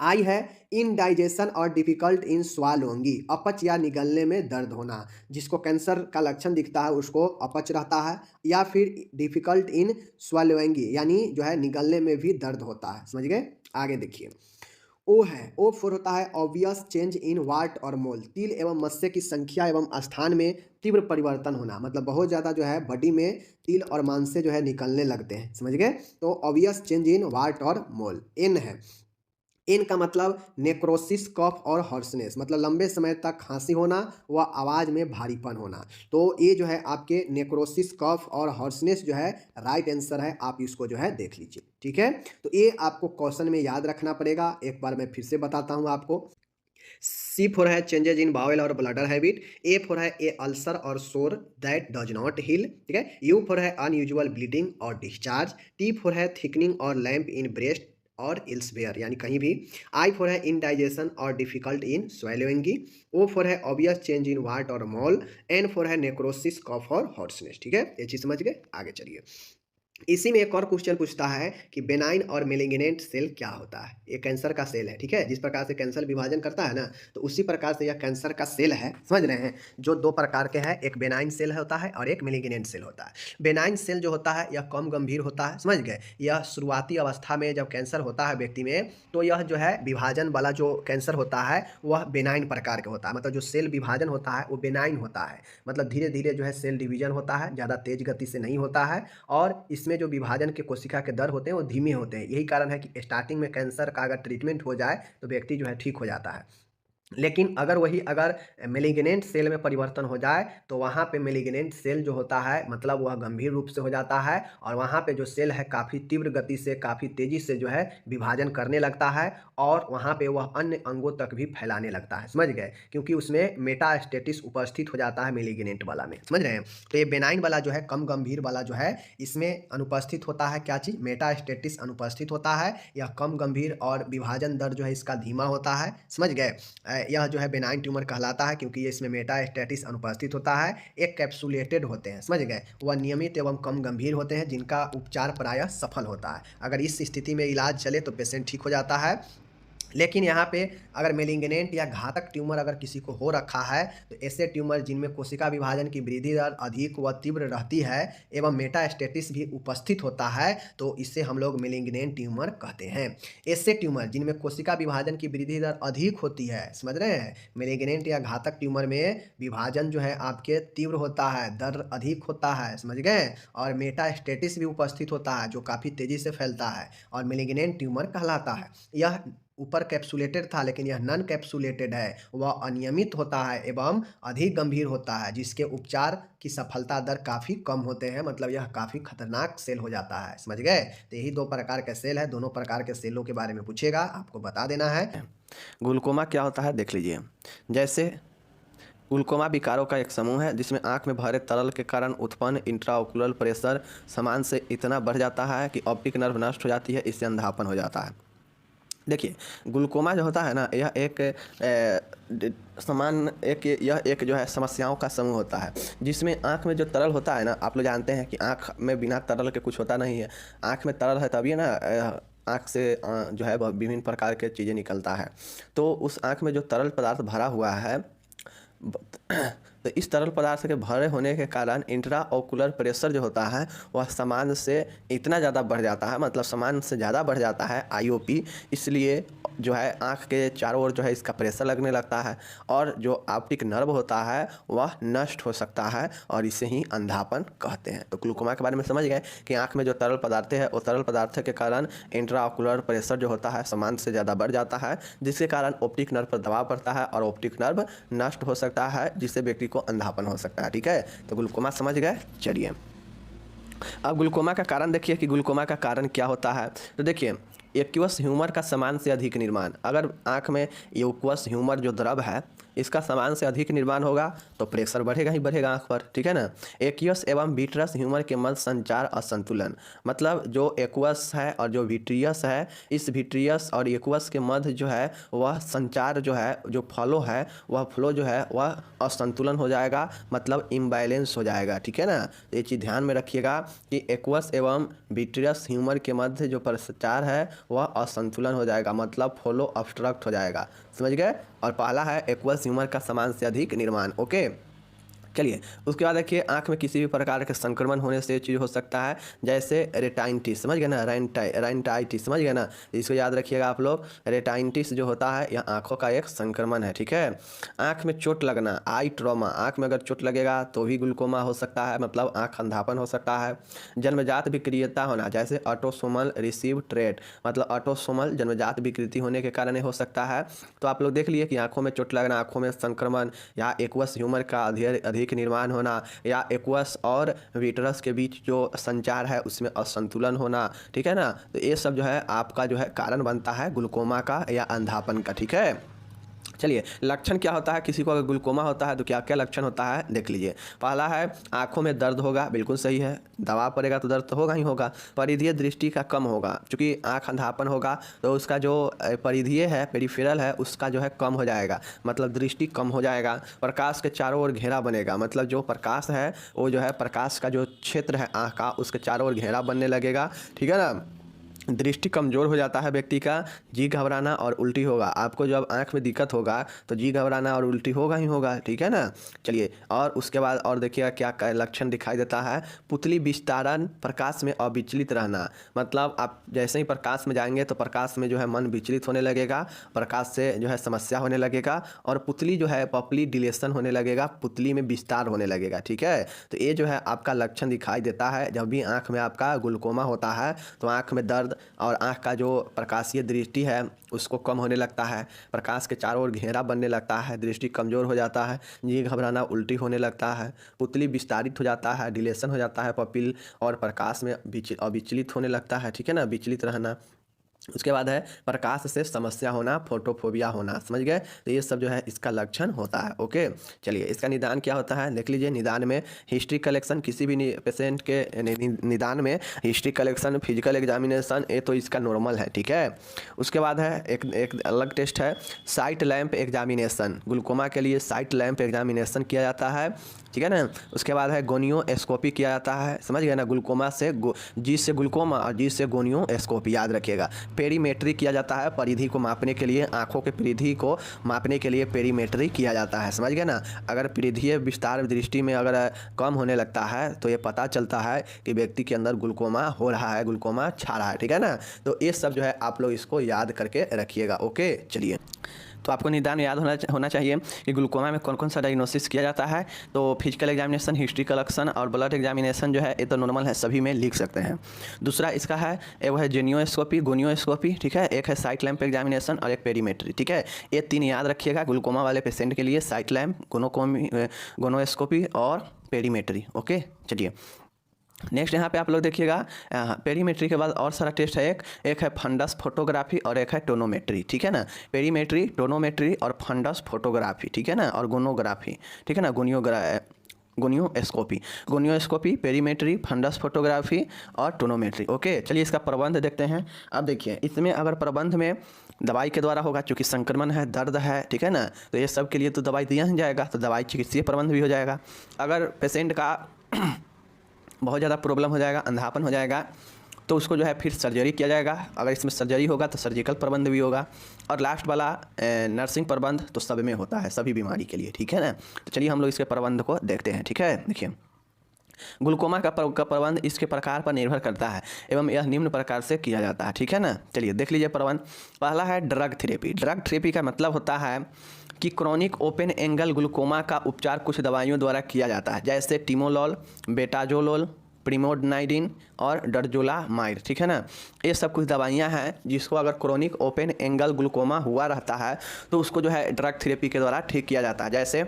आई है, इनडाइजेशन और डिफिकल्ट इन स्वालोंगी, अपच या निगलने में दर्द होना। जिसको कैंसर का लक्षण दिखता है उसको अपच रहता है, या फिर डिफिकल्ट इन स्वालोंगी यानी जो है निगलने में भी दर्द होता है, समझ गए। आगे देखिए, ओ है, ओ फोर होता है ऑब्वियस चेंज इन वाट और मोल, तिल एवं मत्स्य की संख्या एवं स्थान में तीव्र परिवर्तन होना, मतलब बहुत ज़्यादा जो है बॉडी में तिल और मांसे जो है निकलने लगते हैं, समझ गए। तो ऑब्वियस चेंज इन वाट और मोल। एन है, इन का मतलब नेक्रोसिस, कफ और हॉर्सनेस, मतलब लंबे समय तक खांसी होना व आवाज़ में भारीपन होना। तो ये जो है आपके नेक्रोसिस, कफ और हॉर्सनेस जो है राइट आंसर है, आप इसको जो है देख लीजिए, ठीक है। तो ये आपको क्वेश्चन में याद रखना पड़ेगा, एक बार मैं फिर से बताता हूँ आपको। सी फोर है चेंजेज इन बाउल और ब्लडर हैबिट, ए फोर है ए अल्सर और सोर दैट डज नॉट हील, ठीक है। यू फोर है अनयूजुअल ब्लीडिंग और डिस्चार्ज, टी फोर है थिकनिंग और लैम्प इन ब्रेस्ट और इल्सवेयर यानी कहीं भी, आई फोर है इनडाइजेशन और डिफिकल्ट इन स्वेलोइंगी, ओ फोर है ऑब्वियस चेंज इन वाट और मॉल, एन फोर है नेक्रोसिस, कफ और हॉर्सनेस, ठीक है। ये चीज समझ गए। आगे चलिए, इसी में एक और क्वेश्चन पूछता है कि बेनाइन और मेलिग्नेंट सेल क्या होता है। ये कैंसर का सेल है, ठीक है। जिस प्रकार से कैंसर विभाजन करता है ना, तो उसी प्रकार से यह कैंसर का सेल है, समझ रहे हैं। जो दो प्रकार के हैं, एक बेनाइन सेल होता है और एक मेलिग्नेंट सेल होता है। बेनाइन सेल जो होता है यह कम गंभीर होता है, समझ गए। यह शुरुआती अवस्था में जब कैंसर होता है व्यक्ति में, तो यह जो है विभाजन वाला जो कैंसर होता है वह बेनाइन प्रकार का होता है, मतलब जो सेल विभाजन होता है वो बेनाइन होता है, मतलब धीरे धीरे जो है सेल डिवीजन होता है, ज़्यादा तेज गति से नहीं होता है, और इसमें जो विभाजन के कोशिका के दर होते हैं वो धीमे होते हैं। यही कारण है कि स्टार्टिंग में कैंसर का अगर ट्रीटमेंट हो जाए तो व्यक्ति जो है ठीक हो जाता है। लेकिन अगर मेलिग्नेंट सेल में परिवर्तन हो जाए तो वहाँ पे मेलिग्नेंट सेल जो होता है मतलब वह गंभीर रूप से हो जाता है, और वहाँ पे जो सेल है काफ़ी तीव्र गति से, काफ़ी तेज़ी से जो है विभाजन करने लगता है, और वहाँ पे वह अन्य अंगों तक भी फैलाने लगता है, समझ गए। क्योंकि उसमें मेटास्टेटिस उपस्थित हो जाता है मेलिग्नेंट वाला में, समझ रहे हैं। तो ये बेनाइन वाला जो है, कम गंभीर वाला जो है, इसमें अनुपस्थित होता है क्या चीज़, मेटास्टेटिस अनुपस्थित होता है। यह कम गंभीर और विभाजन दर जो है इसका धीमा होता है, समझ गए। यह जो है बेनाइन ट्यूमर कहलाता है क्योंकि ये इसमें मेटास्टेटिस अनुपस्थित होता है। एक कैप्सुलेटेड होते हैं, समझ गए। वह नियमित एवं कम गंभीर होते हैं जिनका उपचार प्रायः सफल होता है। अगर इस स्थिति में इलाज चले तो पेशेंट ठीक हो जाता है। लेकिन यहाँ पे अगर मेलिग्नेंट या घातक ट्यूमर अगर किसी को हो रखा है तो ऐसे ट्यूमर जिनमें कोशिका विभाजन की वृद्धि दर अधिक व तीव्र रहती है एवं मेटास्टेटिस भी उपस्थित होता है तो इसे हम लोग मेलिग्नेंट ट्यूमर कहते हैं। ऐसे ट्यूमर जिनमें कोशिका विभाजन की वृद्धि दर अधिक होती है, समझ रहे हैं, मेलिग्नेंट या घातक ट्यूमर में विभाजन जो है आपके तीव्र होता है, दर अधिक होता है, समझ गए, और मेटास्टेटिस भी उपस्थित होता है जो काफ़ी तेज़ी से फैलता है और मेलिग्नेंट ट्यूमर कहलाता है। यह ऊपर कैप्सुलेटेड था लेकिन यह नॉन कैप्सुलेटेड है, वह अनियमित होता है एवं अधिक गंभीर होता है जिसके उपचार की सफलता दर काफ़ी कम होते हैं, मतलब यह काफ़ी खतरनाक सेल हो जाता है, समझ गए। तो यही 2 प्रकार के सेल है, दोनों प्रकार के सेलों के बारे में पूछेगा, आपको बता देना है। ग्लूकोमा क्या होता है देख लीजिए। जैसे ग्लूकोमा विकारों का एक समूह है जिसमें आंख में भरे तरल के कारण उत्पन्न इंट्राओकुलर प्रेशर सामान्य से इतना बढ़ जाता है कि ऑप्टिक नर्व नष्ट हो जाती है, इससे अंधापन हो जाता है। देखिए, ग्लूकोमा जो होता है ना, यह एक जो है समस्याओं का समूह होता है जिसमें आँख में जो तरल होता है ना, आप लोग जानते हैं कि आँख में बिना तरल के कुछ होता नहीं है। आँख में तरल है तभी ना आँख से जो है विभिन्न प्रकार के चीज़ें निकलता है। तो उस आँख में जो तरल पदार्थ भरा हुआ है तो इस तरल पदार्थ के भरे होने के कारण इंट्राओकुलर प्रेशर जो होता है वह सामान्य से इतना ज़्यादा बढ़ जाता है, मतलब सामान्य से ज़्यादा बढ़ जाता है आईओपी, इसलिए जो है आँख के चारों ओर जो है इसका प्रेशर लगने लगता है और जो ऑप्टिक नर्व होता है वह नष्ट हो सकता है और इसे ही अंधापन कहते हैं। तो ग्लूकोमा के बारे में समझ गए कि आँख में जो तरल पदार्थ है वो तरल पदार्थ के कारण इंट्राओकुलर प्रेशर जो होता है सामान्य से ज़्यादा बढ़ जाता है जिसके कारण ऑप्टिक नर्व पर दबाव पड़ता है और ऑप्टिक नर्व नष्ट हो सकता है जिससे व्यक्ति को अंधापन हो सकता है। ठीक है, तो ग्लूकोमा समझ गए। चलिए अब ग्लूकोमा का कारण देखिए कि ग्लूकोमा का कारण क्या होता है। तो देखिए, एक्वस ह्यूमर का सामान्य से अधिक निर्माण, अगर आँख में एक्वस ह्यूमर जो द्रव है इसका सामान्य से अधिक निर्माण होगा तो प्रेशर बढ़ेगा ही बढ़ेगा आँख पर, ठीक है ना। एक्वस एवं विट्रस ह्यूमर के मध्य संचार असंतुलन, मतलब जो एक्वस है और जो विट्रियस है, इस विट्रियस और एक्वस के मध्य जो है वह संचार जो है, जो फ्लो है वह फ्लो जो है वह असंतुलन हो जाएगा, मतलब इम्बैलेंस हो जाएगा, ठीक है ना। ये चीज़ ध्यान में रखिएगा कि एक्वस एवं विट्रियस ह्यूमर के मध्य जो प्रचार है वह असंतुलन हो जाएगा, मतलब फ्लो ऑब्स्ट्रक्ट हो जाएगा, समझ गए। और पहला है एक्वस ह्यूमर का सामान्य से अधिक निर्माण। ओके, चलिए उसके बाद देखिए, आँख में किसी भी प्रकार के संक्रमण होने से चीज़ हो सकता है, जैसे रेटाइनिटिस, समझ गए ना, रेटाइनिटिस समझ गए ना, इसको याद रखिएगा आप लोग। रेटाइनिटिस जो होता है यह आँखों का एक संक्रमण है, ठीक है। आँख में चोट लगना, आई ट्रॉमा, आँख में अगर चोट लगेगा तो भी ग्लूकोमा हो सकता है, मतलब आँख अंधापन हो सकता है। जन्मजात विकृतता होना, जैसे ऑटोसोमल रिसीव ट्रेट, मतलब ऑटोसोमल जन्मजात विकृति होने के कारण हो सकता है। तो आप लोग देख लिए कि आँखों में चोट लगना, आँखों में संक्रमण या एक्वस ह्यूमर का अधिक निर्माण होना या एक्वस और विट्रस के बीच जो संचार है उसमें असंतुलन होना, ठीक है ना। तो ये सब जो है आपका जो है कारण बनता है ग्लूकोमा का या अंधापन का, ठीक है। चलिए लक्षण क्या होता है, किसी को अगर ग्लूकोमा होता है तो क्या क्या लक्षण होता है देख लीजिए। पहला है आंखों में दर्द होगा, बिल्कुल सही है, दबाव पड़ेगा तो दर्द तो होगा ही होगा। परिधीय दृष्टि का कम होगा, क्योंकि आंख अंधापन होगा तो उसका जो परिधीय है, पेरिफेरल है, उसका जो है कम हो जाएगा, मतलब दृष्टि कम हो जाएगा। प्रकाश के चारों ओर घेरा बनेगा, मतलब जो प्रकाश है वो जो है प्रकाश का जो क्षेत्र है आँख का उसके चारों ओर घेरा बनने लगेगा, ठीक है ना। दृष्टि कमज़ोर हो जाता है व्यक्ति का, जी घबराना और उल्टी होगा। आपको जब आँख में दिक्कत होगा तो जी घबराना और उल्टी होगा ही होगा, ठीक है ना। चलिए और उसके बाद और देखिएगा क्या लक्षण दिखाई देता है। पुतली विस्तारण, प्रकाश में अविचलित रहना, मतलब आप जैसे ही प्रकाश में जाएंगे तो प्रकाश में जो है मन विचलित होने लगेगा, प्रकाश से जो है समस्या होने लगेगा और पुतली जो है पपली डिलेशन होने लगेगा, पुतली में विस्तार होने लगेगा, ठीक है। तो ये जो है आपका लक्षण दिखाई देता है जब भी आँख में आपका ग्लूकोमा होता है। तो आँख में दर्द और आँख का जो प्रकाशीय दृष्टि है उसको कम होने लगता है, प्रकाश के चारों ओर घेरा बनने लगता है, दृष्टि कमज़ोर हो जाता है, जी घबराना, उल्टी होने लगता है, पुतली विस्तारित हो जाता है, डिलेशन हो जाता है पपिल, और प्रकाश में अविचलित होने लगता है, ठीक है ना, विचलित रहना। उसके बाद है प्रकाश से समस्या होना, फोटोफोबिया होना, समझ गए। तो ये सब जो है इसका लक्षण होता है। ओके, चलिए इसका निदान क्या होता है देख लीजिए। निदान में हिस्ट्री कलेक्शन, किसी भी पेशेंट के निदान में हिस्ट्री कलेक्शन, फिजिकल एग्जामिनेशन, ये तो इसका नॉर्मल है, ठीक है। उसके बाद है एक अलग टेस्ट है साइट लैंप एग्जामिनेशन, ग्लूकोमा के लिए साइट लैंप एग्जामिनेशन किया जाता है, ठीक है ना। उसके बाद है गोनियोस्कोपी किया जाता है, समझ गए ना, ग्लूकोमा से जी से ग्लूकोमा और जी से गोनियोस्कोपी, याद रखिएगा। पेरीमेट्री किया जाता है, परिधि को मापने के लिए, आँखों के परिधि को मापने के लिए पेरीमेट्री किया जाता है, समझ गए ना। अगर परिधीय विस्तार दृष्टि में अगर कम होने लगता है तो ये पता चलता है कि व्यक्ति के अंदर ग्लूकोमा हो रहा है, ग्लूकोमा छा रहा है, ठीक है ना। तो ये सब जो है आप लोग इसको याद करके रखिएगा। ओके, चलिए, तो आपको निदान याद होना चाहिए कि ग्लूकोमा में कौन कौन सा डायग्नोसिस किया जाता है। तो फिजिकल एग्जामिनेशन, हिस्ट्री कलेक्शन और ब्लड एग्जामिनेशन जो है ये तो नॉर्मल है, सभी में लिख सकते हैं। दूसरा इसका है वो है जेनियोस्कोपी, गोनियोस्कोपी, ठीक है। एक है साइट लैम्प एग्जामिनेशन और एक पेरीमेट्री, ठीक है। ये 3 याद रखिएगा ग्लूकोमा वाले पेशेंट के लिए, साइट लैम्प, गोनोस्कोपी और पेरीमेट्री। ओके, चलिए नेक्स्ट यहाँ पे आप लोग देखिएगा, पेरीमेट्री के बाद और सारा टेस्ट है, एक है फंडस फोटोग्राफी और एक है टोनोमेट्री, ठीक है ना। पेरीमेट्री, टोनोमेट्री और फंडस फोटोग्राफी, ठीक है ना, और गोनोग्राफी, ठीक है ना, गोनियोस्कोपी, पेरीमेट्री, फंडस फोटोग्राफी और टोनोमेट्री। ओके, चलिए इसका प्रबंध देखते हैं। अब देखिए इसमें अगर प्रबंध में दवाई के द्वारा होगा, चूँकि संक्रमण है, दर्द है, ठीक है ना, तो ये सब के लिए तो दवाई दिया ही जाएगा, तो दवाई चिकित्सीय प्रबंध भी हो जाएगा। अगर पेशेंट का बहुत ज़्यादा प्रॉब्लम हो जाएगा, अंधापन हो जाएगा, तो उसको जो है फिर सर्जरी किया जाएगा। अगर इसमें सर्जरी होगा तो सर्जिकल प्रबंध भी होगा। और लास्ट वाला नर्सिंग प्रबंध तो सब में होता है, सभी बीमारी के लिए, ठीक है ना। तो चलिए हम लोग इसके प्रबंध को देखते हैं, ठीक है। देखिए ग्लूकोमा का प्रबंध इसके प्रकार पर निर्भर करता है एवं यह निम्न प्रकार से किया जाता है, ठीक है ना। चलिए देख लीजिए प्रबंध। पहला है ड्रग थेरेपी। ड्रग थेरेपी का मतलब होता है कि क्रोनिक ओपन एंगल ग्लूकोमा का उपचार कुछ दवाइयों द्वारा किया जाता है, जैसे टिमोलॉल, बेटाजोलोल, प्रीमोडनाइडिन और डरजोलामाइड, ठीक है ना। ये सब कुछ दवाइयाँ हैं जिसको अगर क्रोनिक ओपन एंगल ग्लूकोमा हुआ रहता है तो उसको जो है ड्रग थेरेपी के द्वारा ठीक किया जाता है, जैसे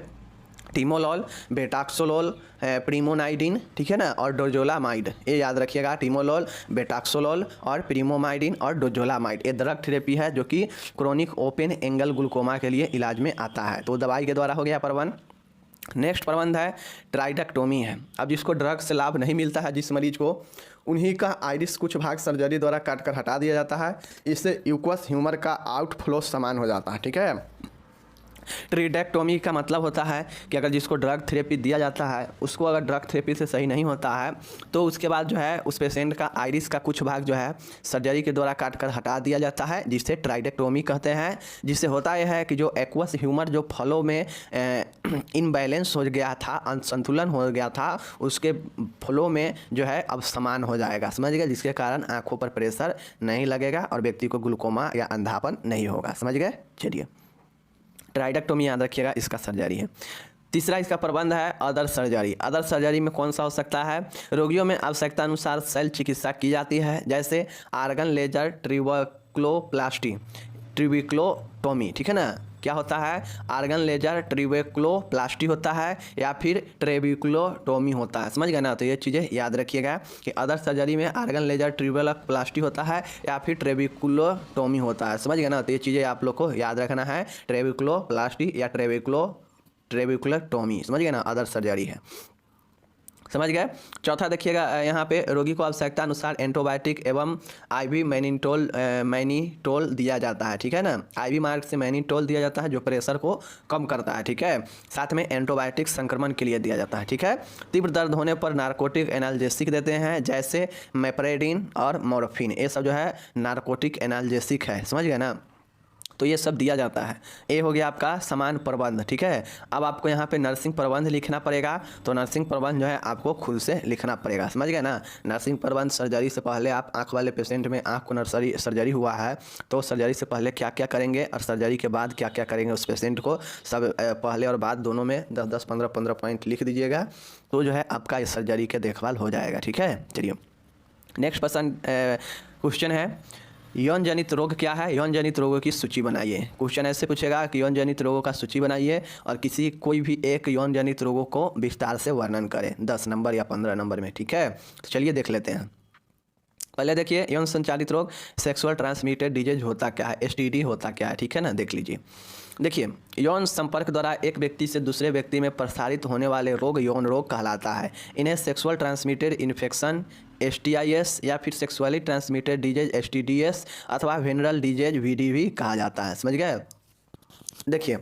टिमोलॉल, बेटाक्सोलोल, प्रीमोनाइडिन, ठीक है ना, और डोजोलामाइड। ये याद रखिएगा, टिमोलॉल, बेटाक्सोलोल और प्रीमोमाइडिन और डोजोलामाइड ये ड्रग थेरेपी है जो कि क्रोनिक ओपन एंगल ग्लूकोमा के लिए इलाज में आता है। तो दवाई के द्वारा हो गया प्रबंध। नेक्स्ट प्रबंध है ट्राइडेक्टोमी है। अब जिसको ड्रग से लाभ नहीं मिलता है, जिस मरीज को, उन्हीं का आइरिस कुछ भाग सर्जरी द्वारा काट कर हटा दिया जाता है। इससे यूक्वस ह्यूमर का आउटफ्लो समान हो जाता है, ठीक है। ट्राइडेक्टोमी का मतलब होता है कि अगर जिसको ड्रग थेरेपी दिया जाता है, उसको अगर ड्रग थेरेपी से सही नहीं होता है तो उसके बाद जो है उस पेशेंट का आइरिस का कुछ भाग जो है सर्जरी के द्वारा काट कर हटा दिया जाता है, जिसे ट्राइडेक्टोमी कहते हैं। जिससे होता यह है कि जो एक्वस ह्यूमर जो फ्लो में इनबैलेंस हो गया था, असंतुलन हो गया था, उसके फ्लो में जो है अब समान हो जाएगा, समझ गए, जिसके कारण आँखों पर प्रेशर नहीं लगेगा और व्यक्ति को ग्लूकोमा या अंधापन नहीं होगा, समझ गए। चलिए ट्राइडेक्टोमी याद रखिएगा, इसका सर्जरी है। तीसरा इसका प्रबंध है अदर सर्जरी। अदर सर्जरी में कौन सा हो सकता है? रोगियों में आवश्यकता अनुसार शल्य चिकित्सा की जाती है, जैसे आर्गन लेजर ट्रिवेक्लोप्लास्टी, ट्रिविक्लोटोमी, ठीक है ना। क्या होता है? आर्गन लेजर ट्रिवेक्लोप्लास्टी होता है या फिर ट्रेविक्लोटोमी होता है, समझ गए ना। तो ये चीज़ें याद रखिएगा कि अदर सर्जरी में आर्गन लेजर ट्रिवेक्लोप्लास्टी होता है या फिर ट्रेविक्लोटोमी होता है, समझ गए ना। तो ये चीज़ें आप लोग को याद रखना है, ट्रेविक्लोप्लास्टी या ट्रेविक्लोटोमी, समझ गए ना, अदर सर्जरी है, समझ गए। चौथा देखिएगा, यहाँ पे रोगी को आवश्यकता अनुसार एंटीबायोटिक एवं आईवी मैनिटोल दिया जाता है, ठीक है ना। आईवी मार्ग से मैनिटोल दिया जाता है जो प्रेशर को कम करता है, ठीक है। साथ में एंटीबायोटिक संक्रमण के लिए दिया जाता है, ठीक है। तीव्र दर्द होने पर नार्कोटिक एनाल्जेसिक देते हैं, जैसे मेप्रेडिन और मॉर्फिन, ये सब जो है नार्कोटिक एनाल्जेसिक है, समझ गए ना। तो ये सब दिया जाता है। ये हो गया आपका समान प्रबंध, ठीक है। अब आपको यहाँ पे नर्सिंग प्रबंध लिखना पड़ेगा, तो नर्सिंग प्रबंध जो है आपको खुद से लिखना पड़ेगा, समझ गए ना। नर्सिंग प्रबंध, सर्जरी से पहले आप आँख वाले पेशेंट में आँख को सर्जरी हुआ है तो सर्जरी से पहले क्या क्या करेंगे और सर्जरी के बाद क्या क्या करेंगे उस पेशेंट को, सब पहले और बाद दोनों में 10-10, 15-15 पॉइंट लिख दीजिएगा, तो जो है आपका इस सर्जरी के देखभाल हो जाएगा, ठीक है। चलिए नेक्स्ट क्वेश्चन है, यौन जनित रोग क्या है? यौन जनित रोगों की सूची बनाइए। क्वेश्चन ऐसे पूछेगा कि यौन जनित रोगों का सूची बनाइए और कोई भी एक यौन जनित रोगों को विस्तार से वर्णन करें, 10 नंबर या 15 नंबर में, ठीक है। तो चलिए देख लेते हैं। पहले देखिए, यौन संचालित रोग, सेक्सुअल ट्रांसमिटेड डिजीज होता क्या है, STD होता क्या है, ठीक है ना। देख लीजिए, देखिए यौन संपर्क द्वारा एक व्यक्ति से दूसरे व्यक्ति में प्रसारित होने वाले रोग यौन रोग कहलाता है। इन्हें सेक्सुअल ट्रांसमिटेड इन्फेक्शन, STIs या फिर सेक्सुअली ट्रांसमिटेड डिजीज STDs अथवा वेनरल डिजीज VD भी कहा जाता है, समझ गए। देखिए,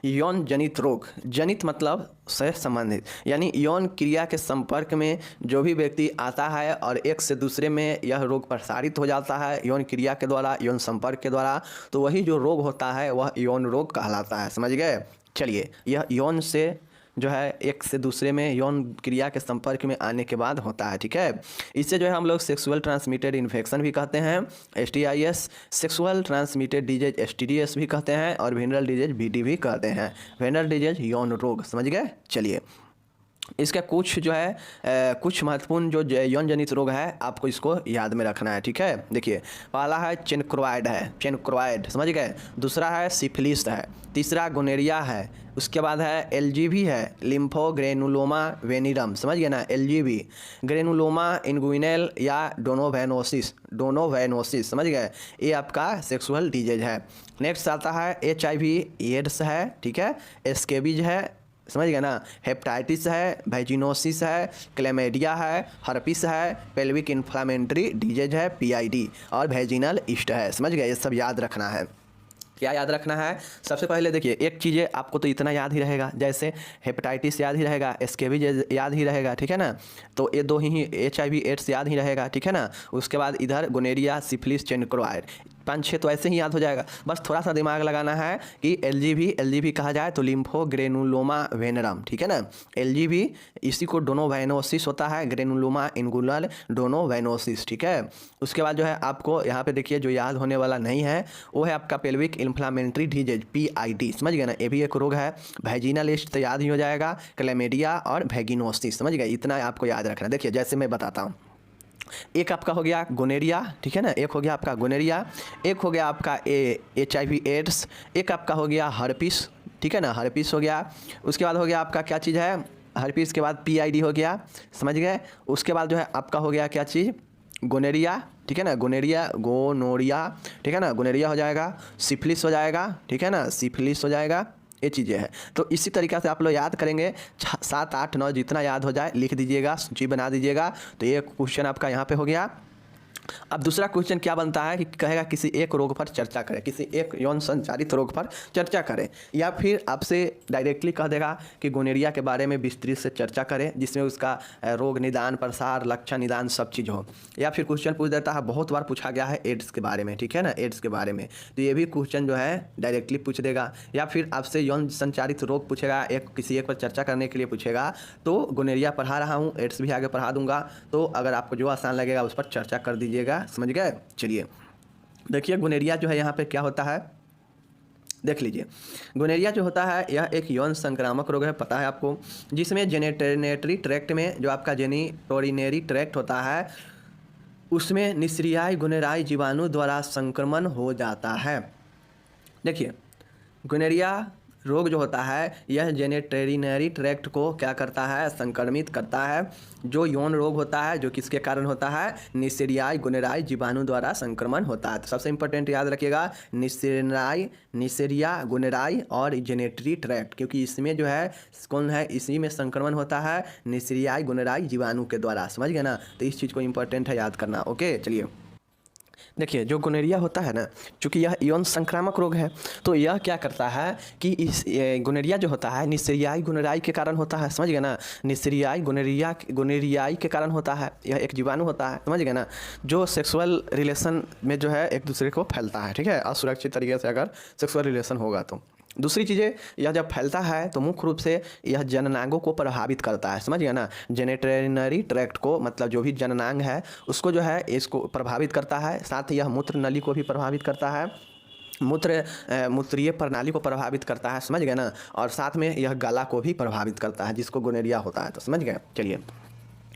यौन जनित रोग, जनित मतलब से संबंधित, यानी यौन क्रिया के संपर्क में जो भी व्यक्ति आता है और एक से दूसरे में यह रोग प्रसारित हो जाता है यौन क्रिया के द्वारा, यौन संपर्क के द्वारा, तो वही जो रोग होता है वह यौन रोग कहलाता है। समझ गए? चलिए, यह यौन से जो है एक से दूसरे में यौन क्रिया के संपर्क में आने के बाद होता है। ठीक है, इससे जो है हम लोग सेक्सुअल ट्रांसमिटेड इन्फेक्शन भी कहते हैं, STIs, sexual transmitted disease STDs भी कहते हैं, और वेनरल डिजीज VD भी कहते हैं। वेनरल डिजीज यौन रोग। समझ गए? चलिए, इसका कुछ जो है कुछ महत्वपूर्ण जो यौन जनित रोग है आपको इसको याद में रखना है। ठीक है, देखिए, पहला है चेनक्रोइड है, चेनक्रोइड, समझ गए। दूसरा है सिफिलिस है, तीसरा गोनेरिया है, उसके बाद है LGV है, लिम्फोग्रेनुलोमा वेनिरम, समझ गए ना, LGV, ग्रेनुलोमा इंगुइनल या डोनोवेनोसिस, समझ गए। ये आपका सेक्सुअल डिजीज है। नेक्स्ट आता है HIV एड्स है, ठीक है, स्केबीज है, समझ गए ना, हेपेटाइटिस है, वैजिनोसिस है, क्लेमेडिया है, हर्पिस है, पेल्विक इन्फ्लामेटरी डिजीज है, PID, और वैजिनल ईस्ट है। समझ गए? ये सब याद रखना है। क्या याद रखना है? सबसे पहले देखिए, एक चीज़ें आपको तो इतना याद ही रहेगा, जैसे हेपेटाइटिस याद ही रहेगा, स्केबीज याद ही रहेगा, ठीक है ना, तो ये दो ही HIV एड्स याद ही रहेगा, ठीक है ना। उसके बाद इधर गोनेरिया, सिफिलिस, चेनक्रोइड, 5-6 तो ऐसे ही याद हो जाएगा। बस थोड़ा सा दिमाग लगाना है कि LGV कहा जाए तो लिम्फोग्रेनुलोमा वेनरम, ठीक है ना। LGV इसी को डोनोवेनोसिस होता है, ग्रेनुलोमा इंगुलर डोनोवेनोसिस, ठीक है। उसके बाद जो है आपको यहाँ पे देखिए जो याद होने वाला नहीं है वो है आपका पेल्विक इन्फ्लामेटरी डिजीज PID, समझ गए ना, ये भी एक रोग है। वैजिनलिस्ट तो याद ही हो जाएगा, क्लेमेडिया और वैगिनोसिस, समझ गए। इतना आपको याद रखना। देखिए, जैसे मैं बताता हूँ, एक आपका हो गया गोनेरिया, ठीक है ना, एक हो गया आपका गोनेरिया, एक हो गया आपका HIV एड्स, एक आपका हो गया हर्पिस, ठीक है ना, हर्पिस हो गया। उसके बाद हो गया आपका क्या चीज़ है, हर्पिस के बाद PID हो गया, समझ गए। उसके बाद जो है आपका हो गया क्या चीज़, गोनेरिया, ठीक है ना, गोनोरिया, ठीक है ना, गोनेरिया हो जाएगा, सिफिलिस हो जाएगा, ठीक है ना, सिफिलिस हो जाएगा। ये चीज़ें हैं। तो इसी तरीक़े से आप लोग याद करेंगे, 7, 8, 9 जितना याद हो जाए लिख दीजिएगा, सूची बना दीजिएगा। तो ये क्वेश्चन आपका यहाँ पे हो गया। अब दूसरा क्वेश्चन क्या बनता है कि कहेगा किसी एक रोग पर चर्चा करें, किसी एक यौन संचारित रोग पर चर्चा करें, या फिर आपसे डायरेक्टली कह देगा कि गोनेरिया के बारे में विस्तृत से चर्चा करें, जिसमें उसका रोग निदान, प्रसार, लक्षण, निदान सब चीज़ हो। या फिर क्वेश्चन पूछ देता है, बहुत बार पूछा गया है एड्स के बारे में, ठीक है ना, एड्स के बारे में, तो ये भी क्वेश्चन जो है डायरेक्टली पूछ देगा। या फिर आपसे यौन संचारित रोग पूछेगा, किसी एक पर चर्चा करने के लिए पूछेगा, तो गोनेरिया पढ़ा रहा हूँ, एड्स भी आगे पढ़ा दूंगा, तो अगर आपको जो आसान लगेगा उस पर चर्चा कर दीजिएगा। समझ गए? चलिए, देखिए गोनेरिया जो है यहाँ पे क्या होता है, देख लीजिए। गोनेरिया जो होता है यह एक यौन संक्रामक रोग है, पता है आपको, जिसमें जेनिटरी ट्रैक्ट में जो आपका जेनिटोरिनरी ट्रैक्ट होता है उसमें निस्रियाई गोनेराई जीवाणु द्वारा संक्रमण हो जाता है। देखिए, गोनेरिया रोग जो होता है यह जेनिटोरिनरी ट्रैक्ट को क्या करता है, संक्रमित करता है। जो यौन रोग होता है जो किसके कारण होता है, निस्रियाई गोनेराई जीवाणु द्वारा संक्रमण होता है। तो सबसे इंपॉर्टेंट याद रखिएगा, निस्रिया गोनेराई और जेनिटरी ट्रैक्ट, क्योंकि इसमें जो है कौन है, इसी में संक्रमण होता है निस्रियाई गोनेराई जीवाणु के द्वारा। समझ गए ना, तो इस चीज़ को इंपॉर्टेंट है याद करना। ओके, चलिए, देखिए जो गोनेरिया होता है ना, चूँकि यह यौन संक्रामक रोग है, तो यह क्या करता है कि इस गोनेरिया जो होता है निस्रियाई गोनेराई के कारण होता है। समझ गए ना, निस्रियाई गोनेरियाई के कारण होता है। यह एक जीवाणु होता है, समझ गए ना, जो सेक्सुअल रिलेशन में जो है एक दूसरे को फैलता है, ठीक है, असुरक्षित तरीके से अगर सेक्सुअल रिलेशन होगा तो। दूसरी चीज़ें, यह जब फैलता है तो मुख्य रूप से यह जननांगों को प्रभावित करता है। समझ गए ना, जेनिटोरिनरी ट्रैक्ट को, मतलब जो भी जननांग है उसको जो है इसको प्रभावित करता है। साथ ही यह मूत्र नली को भी प्रभावित करता है, मूत्रीय प्रणाली को प्रभावित करता है। समझ गए ना, और साथ में यह गला को भी प्रभावित करता है, जिसको गोनेरिया होता है। तो समझ गए? चलिए,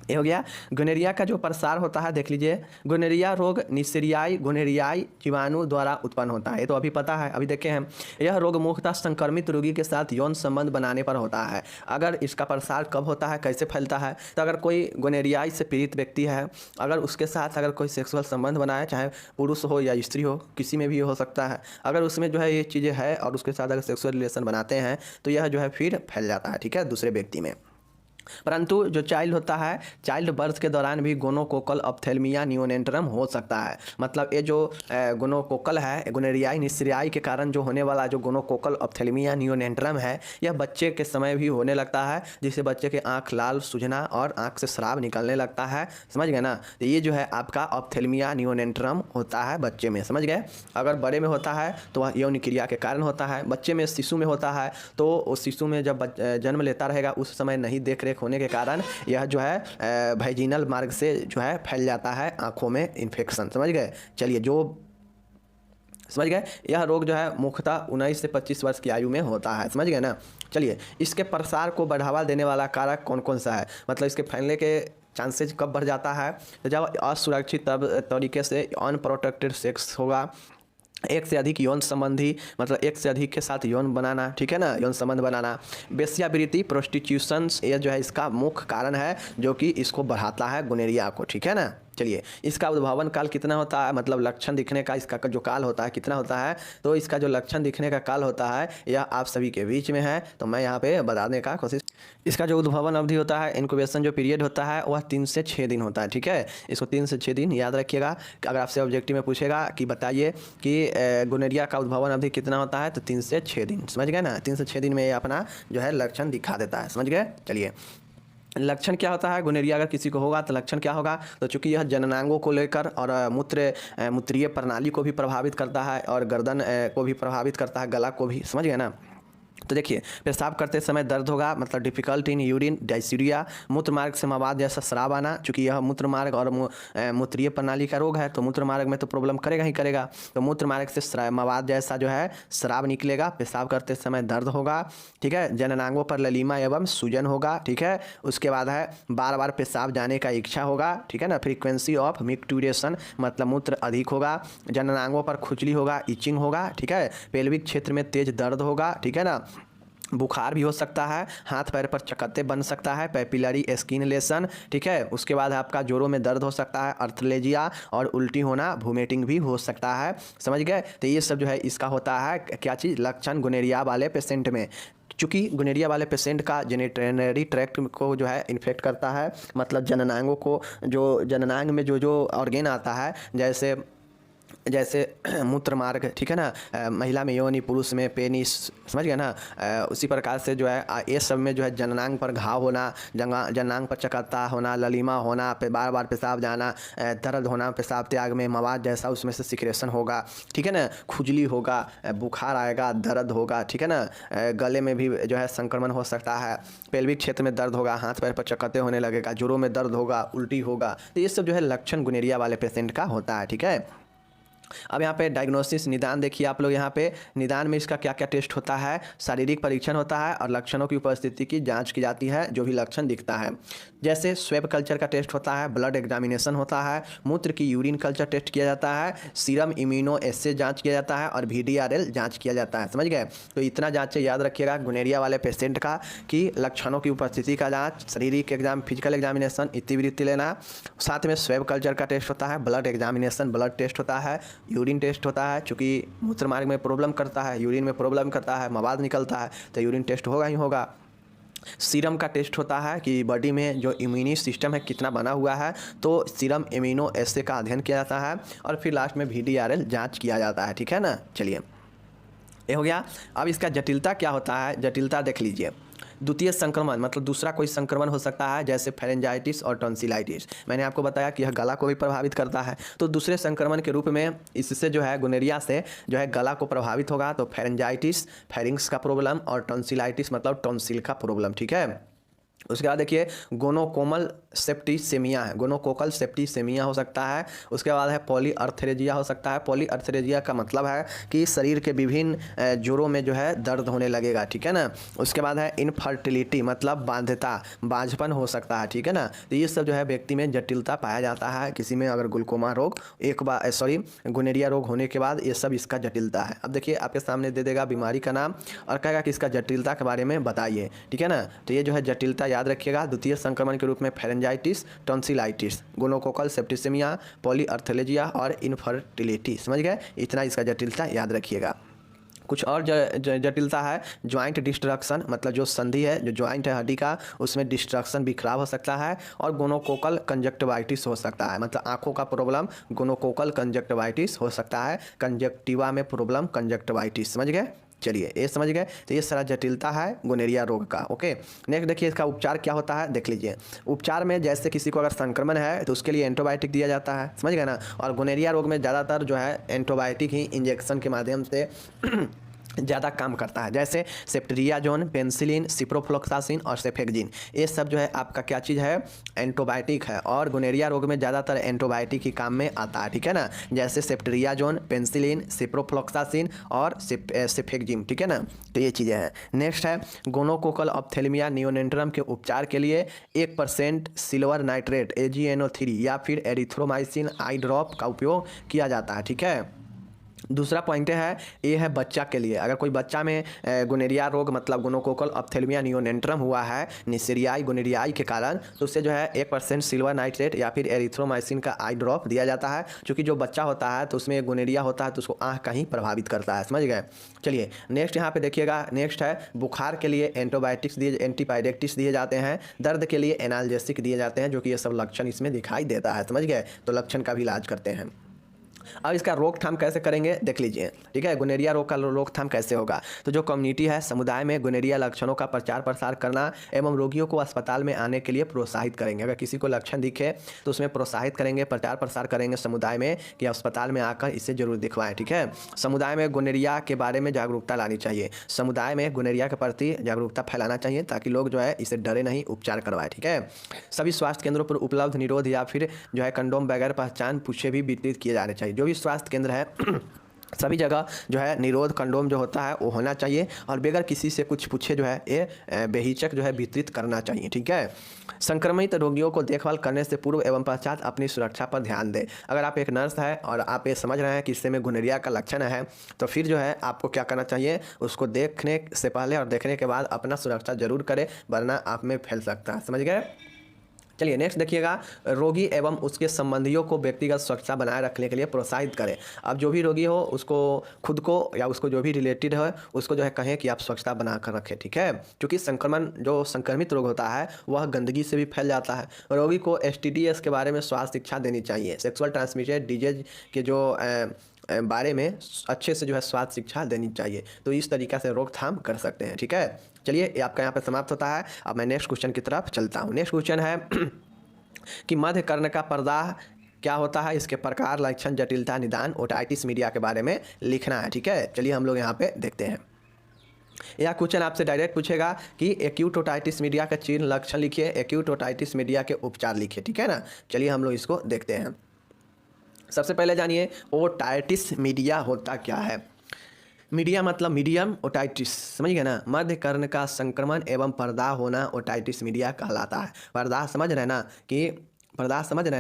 ये हो गया गोनेरिया का जो प्रसार होता है। देख लीजिए, गोनेरिया रोग निस्रियाई गोनेरियाई जीवाणु द्वारा उत्पन्न होता है, ये तो अभी पता है, अभी देखे हैं। यह रोग मुख्यतः संक्रमित रोगी के साथ यौन संबंध बनाने पर होता है। अगर इसका प्रसार कब होता है, कैसे फैलता है, तो अगर कोई गोनेरियाई से पीड़ित व्यक्ति है, अगर उसके साथ अगर कोई सेक्सुअल संबंध बनाए, चाहे पुरुष हो या स्त्री हो, किसी में भी हो सकता है, अगर उसमें जो है ये चीज़ें है और उसके साथ अगर सेक्सुअल रिलेशन बनाते हैं तो यह जो है फिर फैल जाता है, ठीक है, दूसरे व्यक्ति में। परंतु जो चाइल्ड होता है, चाइल्ड बर्थ के दौरान भी गोनोकोकल ऑप्थेल्मिया नियोनेंट्रम हो सकता है। मतलब ये जो गोनोकोकल है, गोनेरियाई निस्रियाई के कारण जो होने वाला जो गोनोकोकल ऑप्थेल्मिया नियोनेंट्रम है, यह बच्चे के समय भी होने लगता है, जिससे बच्चे के आँख लाल सूझना और आँख से स्राव निकलने लगता है। समझ गए ना? तो ये जो है आपका ऑप्थेल्मिया नियोनेंट्रम होता है बच्चे में। समझ गए? अगर बड़े में होता है तो वह यौन क्रिया के कारण होता है। बच्चे में, शिशु में होता है तो उस शिशु में जब जन्म लेता रहेगा उस समय नहीं देख रेख होने के कारण यह जो है वैजिनल मार्ग से जो है फैल जाता है आँखों में इन्फेक्शन। समझ गए? चलिए, समझ गए? यह रोग जो है मुख्यतः 19 से 25 वर्ष की आयु में होता है। समझ गए ना? चलिए, इसके प्रसार को बढ़ावा देने वाला कारक कौन कौन सा है? मतलब इसके फैलने के चांसेज कब बढ़ जाता है? तो जब असुरक्षित तरीके से अनप्रोटेक्टेड सेक्स होगा, एक से अधिक यौन संबंधी, मतलब एक से अधिक के साथ यौन बनाना, ठीक है ना, यौन संबंध बनाना, वेश्यावृत्ति, प्रोस्टिट्यूशन, ये जो है इसका मुख्य कारण है जो कि इसको बढ़ाता है गोनेरिया को। ठीक है ना? चलिए, इसका उद्भावन काल कितना होता है? मतलब लक्षण दिखने का इसका जो काल होता है कितना होता है? तो इसका जो लक्षण दिखने का काल होता है यह आप सभी के बीच में है, तो मैं यहाँ पे बताने का कोशिश। इसका जो उद्भावन अवधि होता है, इनक्यूबेशन जो पीरियड होता है वह 3 से 6 दिन होता है। ठीक है, इसको 3 से 6 दिन याद रखिएगा। अगर आपसे ऑब्जेक्टिव में पूछेगा कि बताइए कि गोनेरिया का उद्भावन अवधि कितना होता है, तो 3 से 6 दिन। समझ गए ना? 3 से 6 दिन में ये अपना जो है लक्षण दिखा देता है। समझ गए? चलिए, लक्षण क्या होता है? गोनेरिया अगर किसी को होगा तो लक्षण क्या होगा? तो चूंकि यह जननांगों को लेकर और मूत्रीय प्रणाली को भी प्रभावित करता है और गर्दन को भी प्रभावित करता है, गला को भी। समझ गए ना? तो देखिए, पेशाब करते समय दर्द होगा, मतलब डिफिकल्ट इन यूरिन, डायसूरिया, मूत्र मार्ग से मवाद जैसा स्राव आना। चूँकि यह मूत्र मार्ग और मूत्रीय प्रणाली का रोग है तो मूत्र मार्ग में तो प्रॉब्लम करेगा ही करेगा। तो मूत्र मार्ग से मवाद जैसा जो है स्राव निकलेगा। पेशाब करते समय दर्द होगा। ठीक है, जननांगों पर ललीमा एवं सूजन होगा। ठीक है, उसके बाद है बार बार पेशाब जाने का इच्छा होगा। ठीक है ना? फ्रीक्वेंसी ऑफ मिक्टूरेशन, मतलब मूत्र अधिक होगा। जननांगों पर खुजली होगा, इचिंग होगा। ठीक है, पेल्विक क्षेत्र में तेज दर्द होगा। ठीक है ना? बुखार भी हो सकता है, हाथ पैर पर चकत्ते बन सकता है, पैपिलरी स्किन लेसन। ठीक है, उसके बाद आपका जोड़ों में दर्द हो सकता है, अर्थलेजिया और उल्टी होना, वोमिटिंग भी हो सकता है। समझ गए? तो ये सब जो है इसका होता है क्या चीज़? लक्षण गोनेरिया वाले पेशेंट में। चूँकि गोनेरिया वाले पेशेंट का जेनिटरी ट्रैक्ट को जो है इन्फेक्ट करता है, मतलब जननांगों को, जो जननांग में जो ऑर्गेन आता है, जैसे मूत्र मार्ग, ठीक है ना, महिला में योनि, पुरुष में पेनिस। समझ गए ना? उसी प्रकार से जो है ये सब में जो है जननांग पर घाव होना, जननांग पर चकत्ता होना, ललीमा होना, बार बार पेशाब जाना, दर्द होना, पेशाब त्याग में मवाद जैसा उसमें से सिक्रेशन होगा। ठीक है ना? खुजली होगा, बुखार आएगा, दर्द होगा। ठीक है ना? गले में भी जो है संक्रमण हो सकता है, पेल्विक क्षेत्र में दर्द होगा, हाथ पैर पर चकत्ते होने लगेगा, जोड़ों में दर्द होगा, उल्टी होगा। तो ये सब जो है लक्षण गोनेरिया वाले पेशेंट का होता है। ठीक है, अब यहाँ पे डायग्नोसिस, निदान देखिए आप लोग। यहाँ पे निदान में इसका क्या क्या टेस्ट होता है? शारीरिक परीक्षण होता है और लक्षणों की उपस्थिति की जांच की जाती है, जो भी लक्षण दिखता है। जैसे स्वेब कल्चर का टेस्ट होता है, ब्लड एग्जामिनेशन होता है, मूत्र की यूरिन कल्चर टेस्ट किया जाता है, सीरम इम्यूनो एस्से जांच किया जाता है और VDRL जांच किया जाता है। समझ गए? तो इतना जांच याद रखिएगा गोनेरिया वाले पेशेंट का, कि लक्षणों की उपस्थिति का जाँच, शारीरिक एग्जाम, फिजिकल एग्जामिनेशन, इतिवृत्ति लेना, साथ में स्वेब कल्चर का टेस्ट होता है, ब्लड एग्जामिनेशन, ब्लड टेस्ट होता है, यूरिन टेस्ट होता है। चूँकि मूत्र मार्ग में प्रॉब्लम करता है, यूरिन में प्रॉब्लम करता है, मवाद निकलता है, तो यूरिन टेस्ट होगा ही होगा। सीरम का टेस्ट होता है कि बॉडी में जो इम्यूनी सिस्टम है कितना बना हुआ है, तो सीरम इम्यूनो एस्से का अध्ययन किया जाता है और फिर लास्ट में VDRL जांच किया जाता है। ठीक है ना? चलिए, ये हो गया। अब इसका जटिलता क्या होता है? जटिलता देख लीजिए। द्वितीय संक्रमण, मतलब दूसरा कोई संक्रमण हो सकता है, जैसे फेरेंजाइटिस और टॉन्सिलाइटिस। मैंने आपको बताया कि यह गला को भी प्रभावित करता है, तो दूसरे संक्रमण के रूप में इससे जो है गोनेरिया से जो है गला को प्रभावित होगा, तो फेरेंजाइटिस, फेरिंग्स का प्रॉब्लम, और टॉन्सिलाइटिस मतलब टॉन्सिल का प्रॉब्लम। ठीक है, उसके बाद देखिए गोनोकोमल सेप्टिसेमिया है, गोनोकोकल सेप्टिसेमिया हो सकता है। उसके बाद है पॉलीअर्थरेजिया हो सकता है। पॉलीअर्थरेजिया का मतलब है कि शरीर के विभिन्न जोड़ों में जो है दर्द होने लगेगा। ठीक है ना? उसके बाद है इनफर्टिलिटी, मतलब बाध्यता, बांझपन हो सकता है। ठीक है ना? तो ये सब जो है व्यक्ति में जटिलता पाया जाता है। किसी में अगर ग्लूकोमा रोग गोनेरिया रोग होने के बाद, ये सब इसका जटिलता है। अब देखिए आपके सामने दे देगा बीमारी का नाम और कहेगा कि इसका जटिलता के बारे में बताइए। ठीक है ना? तो ये जो है जटिलता याद रखिएगा। द्वितीय संक्रमण के रूप में फेरेंजाइटिस, टॉन्सिलाइटिस, गोनोकोकल सेप्टिसेमिया, पॉलीअर्थरेजिया और इनफर्टिलिटी। समझ गए? इतना इसका जटिलता याद रखिएगा। कुछ और जटिलता है ज्वाइंट डिस्ट्रक्शन, मतलब जो संधि है, जो ज्वाइंट है हड्डी का, उसमें डिस्ट्रक्शन भी खराब हो सकता है। और गोनोकोकल कंजक्टिवाइटिस हो सकता है, मतलब आंखों का प्रॉब्लम गोनोकोकल कंजक्टिवाइटिस हो सकता है। कंजक्टिवा में प्रॉब्लम कंजक्टिवाइटिस, समझ गए। चलिए ये समझ गए। तो ये सारा जटिलता है गोनेरिया रोग का। ओके, नेक्स्ट देखिए इसका उपचार क्या होता है, देख लीजिए। उपचार में जैसे किसी को अगर संक्रमण है तो उसके लिए एंटीबायोटिक दिया जाता है, समझ गए ना। और गोनेरिया रोग में ज़्यादातर जो है एंटीबायोटिक ही इंजेक्शन के माध्यम से ज़्यादा काम करता है, जैसे सेफ्ट्रियाजोन, पेनिसिलिन, सिप्रोफ्लोक्सासिन और सेफेक्जिन। ये सब जो है आपका क्या चीज़ है, एंटीबायोटिक है। और गोनेरिया रोग में ज़्यादातर एंटीबायोटिक ही काम में आता है, ठीक है ना। जैसे सेफ्ट्रियाजोन, पेनिसिलिन, सिप्रोफ्लोक्सासिन और सेफेक्जिन, ठीक है ना। तो ये चीज़ें हैं। नेक्स्ट है गोनोकोकल ऑप्थेल्मिया नियोनेंट्रम के उपचार के लिए 1% सिल्वर नाइट्रेट AgNO3 या फिर एरिथ्रोमाइसिन आई ड्रॉप का उपयोग किया जाता है, ठीक है। दूसरा पॉइंट है, ये है बच्चा के लिए। अगर कोई बच्चा में गोनेरिया रोग मतलब गोनोकोकल ऑप्थेल्मिया नियोनेंट्रम हुआ है निसेरियाई गोनेरियाई के कारण, तो उससे जो है 1% सिल्वर नाइट्रेट या फिर एरिथ्रोमाइसिन का आई ड्रॉप दिया जाता है। क्योंकि जो बच्चा होता है तो उसमें गोनेरिया होता है तो उसको आँख का ही प्रभावित करता है, समझ गए। चलिए नेक्स्ट यहाँ पे देखिएगा। नेक्स्ट है बुखार के लिए एंटीपायरेटिक्स दिए जाते हैं। दर्द के लिए एनाल्जेसिक दिए जाते हैं, जो कि ये सब लक्षण इसमें दिखाई देता है, समझ गए। तो लक्षण का भी इलाज करते हैं। अब इसका रोकथाम कैसे करेंगे देख लीजिए, ठीक है। गोनेरिया रोग का रोकथाम कैसे होगा, तो जो कम्युनिटी है समुदाय में गोनेरिया लक्षणों का प्रचार प्रसार करना एवं रोगियों को अस्पताल में आने के लिए प्रोत्साहित करेंगे। अगर किसी को लक्षण दिखे तो उसमें प्रोत्साहित करेंगे, प्रचार प्रसार करेंगे समुदाय में कि अस्पताल में आकर इसे जरूर दिखवाएं, ठीक है। समुदाय में गोनेरिया के बारे में जागरूकता लानी चाहिए। समुदाय में गोनेरिया के प्रति जागरूकता फैलाना चाहिए ताकि लोग जो है इसे डरे नहीं, उपचार करवाएं, ठीक है। सभी स्वास्थ्य केंद्रों पर उपलब्ध निरोध या फिर जो है कंडोम बगैर पहचान पूछे भी वितरित किए जाने चाहिए। जो भी स्वास्थ्य केंद्र है सभी जगह जो है निरोध कंडोम जो होता है वो होना चाहिए और बगैर किसी से कुछ पूछे जो है ये बेहिचक जो है वितरित करना चाहिए, ठीक है। संक्रमित रोगियों को देखभाल करने से पूर्व एवं पश्चात अपनी सुरक्षा पर ध्यान दें। अगर आप एक नर्स है और आप ये समझ रहे हैं कि इससे में गोनेरिया का लक्षण है तो फिर जो है आपको क्या करना चाहिए, उसको देखने से पहले और देखने के बाद अपना सुरक्षा जरूर करें, वरना आप में फैल सकता है, समझ गए। चलिए नेक्स्ट देखिएगा। रोगी एवं उसके संबंधियों को व्यक्तिगत स्वच्छता बनाए रखने के लिए प्रोत्साहित करें। अब जो भी रोगी हो उसको खुद को या उसको जो भी रिलेटेड है उसको जो है कहें कि आप स्वच्छता बना कर रखें, ठीक है। क्योंकि संक्रमण जो संक्रमित रोग होता है वह गंदगी से भी फैल जाता है। रोगी को STDs के बारे में स्वास्थ्य शिक्षा देनी चाहिए। सेक्सुअल ट्रांसमिटेड डिजीज के जो बारे में अच्छे से जो है स्वास्थ्य शिक्षा देनी चाहिए। तो इस तरीक़ा से रोकथाम कर सकते हैं, ठीक है। चलिए ये आपका यहाँ पे समाप्त होता है। अब मैं नेक्स्ट क्वेश्चन की तरफ चलता हूँ। नेक्स्ट क्वेश्चन है कि मध्य कर्ण का पर्दा क्या होता है, इसके प्रकार, लक्षण, जटिलता, निदान, ओटाइटिस मीडिया के बारे में लिखना है, ठीक है। चलिए हम लोग यहाँ पे देखते हैं। यह क्वेश्चन आपसे डायरेक्ट पूछेगा कि एक्यूट ओटाइटिस मीडिया का चिन्ह, लक्षण लिखिए, एक्यूट ओटाइटिस मीडिया के उपचार लिखिए, ठीक है ना। चलिए हम लोग इसको देखते हैं। सबसे पहले जानिए ओटाइटिस मीडिया होता क्या है। मीडिया मतलब मीडियम ओटाइटिस, समझ गए ना। मध्य कर्ण का संक्रमण एवं पर्दा होना ओटाइटिस मीडिया कहलाता है। पर्दा समझ रहे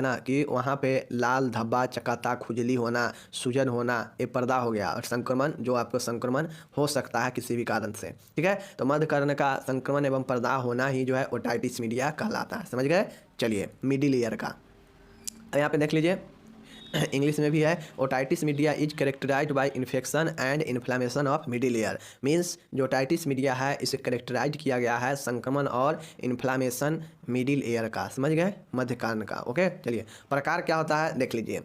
ना कि वहाँ पे लाल धब्बा, चकाता, खुजली होना, सूजन होना, ये पर्दा हो गया। और संक्रमण जो आपको संक्रमण हो सकता है किसी भी कारण से, ठीक है। तो मध्य कर्ण का संक्रमण एवं पर्दा होना ही जो है ओटाइटिस मीडिया कहलाता है, समझ गए। चलिए मिडिल ईयर का यहाँ पे देख लीजिए, इंग्लिश में भी है। Otitis media is characterized by infection and inflammation of middle ear. Means जो ओटाइटिस मीडिया है इसे कैरेक्टराइज किया गया है संक्रमण और इन्फ्लामेशन मिडिल ईयर का, समझ गए, मध्य कान का। ओके चलिए प्रकार क्या होता है देख लीजिए।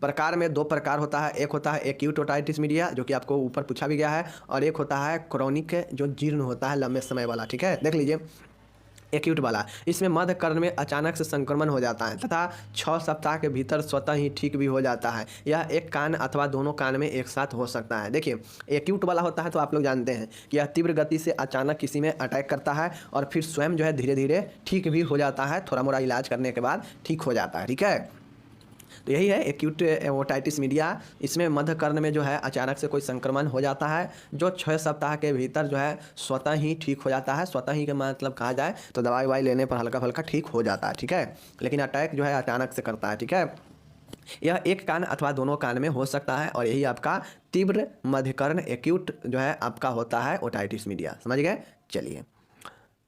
प्रकार में दो प्रकार होता है, एक होता है एक्यूट ओटाइटिस मीडिया जो कि आपको ऊपर पूछा भी गया है, और एक होता है क्रॉनिक जो जीर्ण होता है लंबे समय वाला, ठीक है। देख लीजिए एक्यूट वाला, इसमें मध्य कर्ण में अचानक से संक्रमण हो जाता है तथा 6 सप्ताह के भीतर स्वतः ही ठीक भी हो जाता है। यह एक कान अथवा दोनों कान में एक साथ हो सकता है। देखिए एक्यूट वाला होता है तो आप लोग जानते हैं कि यह तीव्र गति से अचानक किसी में अटैक करता है और फिर स्वयं जो है धीरे धीरे ठीक भी हो जाता है, थोड़ा मोड़ा इलाज करने के बाद ठीक हो जाता है, ठीक है। तो यही है एक्यूट ओटाइटिस मीडिया। इसमें मध्य कर्ण में जो है अचानक से कोई संक्रमण हो जाता है जो 6 सप्ताह के भीतर जो है स्वतः ही ठीक हो जाता है। स्वतः ही का मतलब कहा जाए तो दवाई वाई लेने पर हल्का फुल्का ठीक हो जाता है, ठीक है। लेकिन अटैक जो है अचानक से करता है, ठीक है। यह एक कान अथवा दोनों कान में हो सकता है और यही आपका तीव्र मध्यकर्ण एक्यूट जो है आपका होता है ओटाइटिस मीडिया, समझ गए। चलिए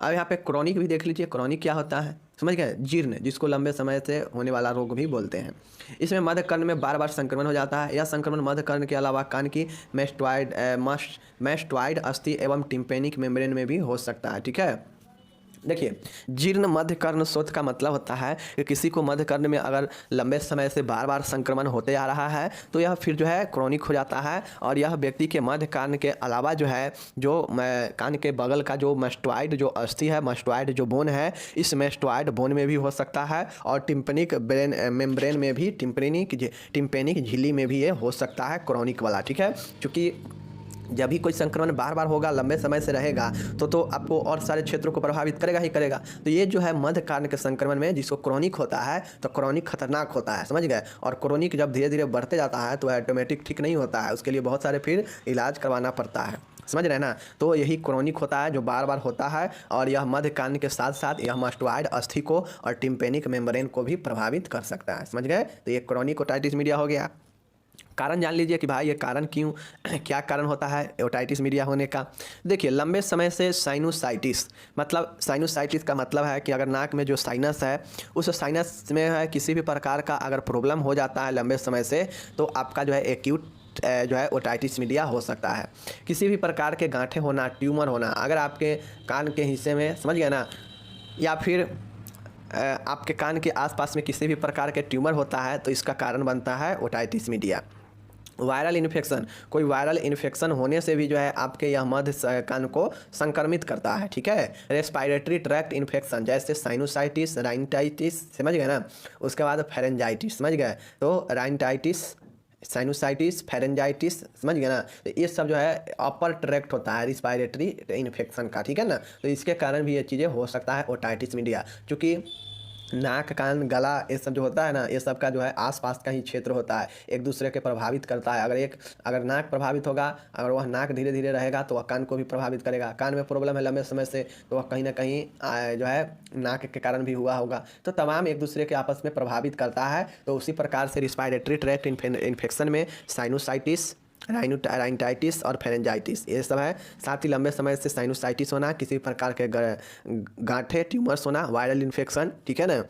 अब यहाँ पे क्रॉनिक भी देख लीजिए। क्रॉनिक क्या होता है समझ गए, जीर्ण, जिसको लंबे समय से होने वाला रोग भी बोलते हैं। इसमें मध्य कर्ण में बार बार संक्रमण हो जाता है। यह संक्रमण मध्य कर्ण के अलावा कान की मैस्टॉइड अस्थि एवं टिम्पेनिक मेम्ब्रेन में भी हो सकता है। ठीक है, देखिए, जीर्ण मध्य कर्ण शोथ का मतलब होता है कि किसी को मध्य कर्ण में अगर लंबे समय से बार बार संक्रमण होते आ रहा है तो यह फिर जो है क्रोनिक हो जाता है, और यह व्यक्ति के मध्य कान के अलावा जो है जो कान के बगल का जो मैस्टॉइड जो अस्थि है, मैस्टॉइड जो बोन है, इस मैस्टॉइड बोन में भी हो सकता है, और टिम्पेनिक मेम्ब्रेन में भी, टिम्पेनिक झिल्ली में भी ये हो सकता है क्रोनिक वाला। ठीक है, क्योंकि जब भी कोई संक्रमण बार बार होगा, लंबे समय से रहेगा, तो आपको और सारे क्षेत्रों को प्रभावित करेगा ही करेगा। तो ये जो है मध्य कान के संक्रमण में जिसको क्रोनिक होता है, तो क्रोनिक खतरनाक होता है, समझ गए। और क्रोनिक जब धीरे धीरे बढ़ते जाता है तो ऑटोमेटिक ठीक नहीं होता है, उसके लिए बहुत सारे फिर इलाज करवाना पड़ता है, समझ रहे हैं ना। तो यही क्रोनिक होता है जो बार बार होता है, और यह मध्य कान के साथ साथ यह मैस्टॉइड अस्थि को और टिम्पेनिक मेम्ब्रेन को भी प्रभावित कर सकता है, समझ गए। तो ये क्रोनिक ओटाइटिस मीडिया हो गया। कारण जान लीजिए कि भाई ये कारण क्यों, क्या कारण होता है ओटाइटिस मीडिया होने का। देखिए, लंबे समय से साइनोसाइटिस, मतलब साइनोसाइटिस का मतलब है कि अगर नाक में जो साइनस है, उस साइनस में है किसी भी प्रकार का अगर प्रॉब्लम हो जाता है लंबे समय से, तो आपका जो है एक्यूट जो है ओटाइटिस मीडिया हो सकता है। किसी भी प्रकार के गांठें होना, ट्यूमर होना, अगर आपके कान के हिस्से में, समझ गए ना, या फिर आपके कान के आसपास में किसी भी प्रकार के ट्यूमर होता है, तो इसका कारण बनता है ओटाइटिस मीडिया। वायरल इन्फेक्शन, कोई वायरल इन्फेक्शन होने से भी जो है आपके यह मध्य कान को संक्रमित करता है। ठीक है, रेस्पिरेटरी ट्रैक्ट इन्फेक्शन जैसे साइनोसाइटिस, राइनाइटिस, समझ गए ना। उसके बाद फेरेंजाइटिस, समझ गए, तो राइनाइटिस, साइनोसाइटिस, फेरेंजाइटिस, समझ गए ना। तो ये सब जो है अपर ट्रैक्ट होता है रिस्पायरेटरी इन्फेक्शन का, ठीक है ना। तो इसके कारण भी ये चीज़ें हो सकता है ओटाइटिस मीडिया, क्योंकि नाक, कान, गला, ये सब जो होता है ना, ये सब का जो है आसपास का ही क्षेत्र होता है, एक दूसरे के प्रभावित करता है। अगर नाक प्रभावित होगा, अगर वह नाक धीरे धीरे रहेगा तो वह कान को भी प्रभावित करेगा। कान में प्रॉब्लम है लंबे समय से, तो वह कहीं ना कहीं जो है नाक के कारण भी हुआ होगा। तो तमाम एक दूसरे के आपस में प्रभावित करता है। तो उसी प्रकार से रिस्पायरेटरी ट्रैक्ट इन्फेक्शन में साइनोसाइटिस, राइनाइटिस और फेरेंजाइटिस ये सब है। साथ ही लंबे समय से साइनोसाइटिस होना, किसी प्रकार के गांठे, ट्यूमर्स होना, वायरल इन्फेक्शन, ठीक है ना,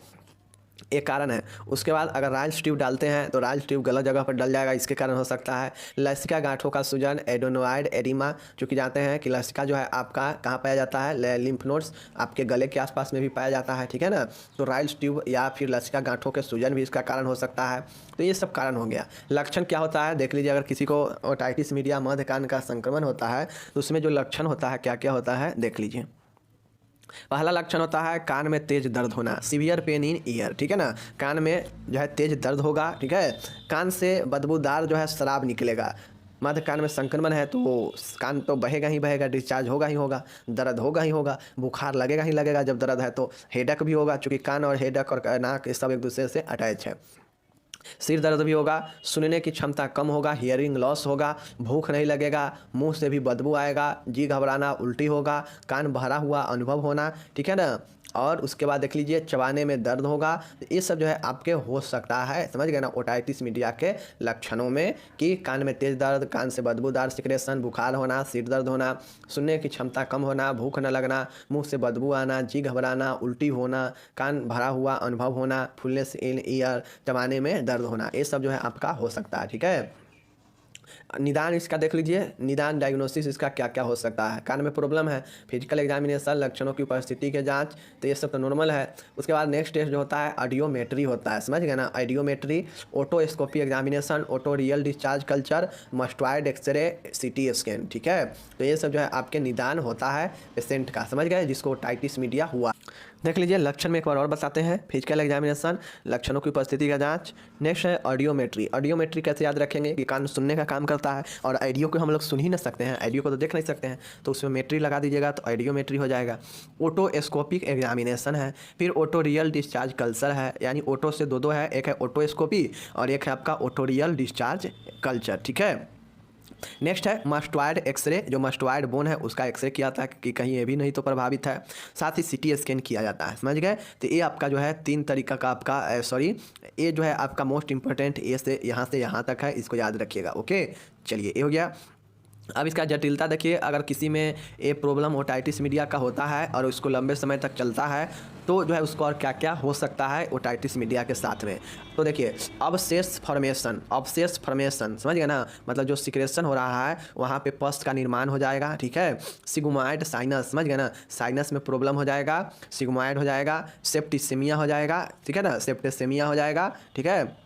एक कारण है। उसके बाद अगर राइल्स ट्यूब डालते हैं तो राइल्स ट्यूब गलत जगह पर डल जाएगा, इसके कारण हो सकता है। लसिका गांठों का सूजन, एडेनोइड एडिमा, चूँकि जानते हैं कि लसिका जो है आपका कहाँ पाया जाता है, लिम्फ नोड्स आपके गले के आसपास में भी पाया जाता है, ठीक है ना। तो राइल्स ट्यूब या फिर लसिका गांठों के सूजन भी इसका कारण हो सकता है। तो ये सब कारण हो गया। लक्षण क्या होता है देख लीजिए, अगर किसी को ओटाइटिस मीडिया मध्य कान का संक्रमण होता है तो उसमें जो लक्षण होता है क्या क्या होता है देख लीजिए। पहला लक्षण होता है कान में तेज दर्द होना, सीवियर पेन इन ईयर, ठीक है ना। कान में जो है तेज दर्द होगा, ठीक है। कान से बदबूदार जो है शराब निकलेगा। मध्य कान में संक्रमण है तो कान तो बहेगा ही बहेगा, डिस्चार्ज होगा ही होगा, दर्द होगा ही होगा, बुखार लगेगा ही लगेगा। जब दर्द है तो हेडक भी होगा, क्योंकि कान और हेडक और नाक ये सब एक दूसरे से अटैच है। सिर दर्द भी होगा, सुनने की क्षमता कम होगा, हियरिंग लॉस होगा, भूख नहीं लगेगा, मुंह से भी बदबू आएगा, जी घबराना, उल्टी होगा, कान भरा हुआ अनुभव होना, ठीक है ना। और उसके बाद देख लीजिए चबाने में दर्द होगा। ये सब जो है आपके हो सकता है, समझ गए ना, ओटाइटिस मीडिया के लक्षणों में, कि कान में तेज दर्द, कान से बदबूदार सिक्रेशन, बुखार होना, सिर दर्द होना, सुनने की क्षमता कम होना, भूख न लगना, मुंह से बदबू आना, जी घबराना, उल्टी होना, कान भरा हुआ अनुभव होना, फुलनेस इन ईयर, चबाने में दर्द होना, ये सब जो है आपका हो सकता है, ठीक है। निदान इसका देख लीजिए, निदान डायग्नोसिस इसका क्या क्या हो सकता है। कान में प्रॉब्लम है, फिजिकल एग्जामिनेशन, लक्षणों की उपस्थिति के जांच, तो ये सब तो नॉर्मल है। उसके बाद नेक्स्ट टेस्ट जो होता है ऑडियोमेट्री होता है, समझ गए ना। Audiometry, otoscopy examination, otorrhoeal discharge culture, mastoid x-ray, CT scan, ठीक है। तो ये सब जो है आपके निदान होता है पेशेंट का, समझ गए, जिसको ओटाइटिस मीडिया हुआ। देख लीजिए लक्षण में एक बार और बताते हैं। फिजिकल एग्जामिनेशन, लक्षणों की उपस्थिति का जांच। नेक्स्ट है ऑडियोमेट्री। ऑडियोमेट्री कैसे याद रखेंगे कि कान सुनने का काम करता है, और ऑडियो को हम लोग सुन ही नहीं सकते हैं, ऑडियो को तो देख नहीं सकते हैं, तो उसमें मेट्री लगा दीजिएगा तो ऑडियोमेट्री हो जाएगा। ओटोस्कोपिक एग्जामिनेशन है, फिर ओटो रियल डिस्चार्ज कल्चर है, यानी ओटो से दो है, एक है ओटोस्कोपी और एक है आपका ओटो रियल डिस्चार्ज कल्चर, ठीक है। नेक्स्ट है मस्टॉइड एक्सरे, जो मस्टॉइड बोन है उसका एक्सरे किया जाता है कि कहीं ये भी नहीं तो प्रभावित है। साथ ही सीटी स्कैन किया जाता है, समझ गए। तो ये आपका जो है 3 तरीका का आपका ये जो है आपका मोस्ट इंपॉर्टेंट, ये से यहाँ तक है, इसको याद रखिएगा। ओके, चलिए ये हो गया। अब इसका जटिलता देखिए, अगर किसी में ये प्रॉब्लम ओटाइटिस मीडिया का होता है और उसको लंबे समय तक चलता है तो जो है उसको और क्या क्या हो सकता है ओटाइटिस मीडिया के साथ में। तो देखिए अवशेष फॉर्मेशन समझ गए ना, मतलब जो सिक्रेशन हो रहा है वहाँ पे पस्ट का निर्माण हो जाएगा, ठीक है। सिग्मोइड साइनस, समझ गए ना, साइनस में प्रॉब्लम हो जाएगा, सिग्मोइड हो जाएगा, सेप्टिसेमिया हो जाएगा, ठीक है ना, सेप्टिसेमिया हो जाएगा, ठीक है।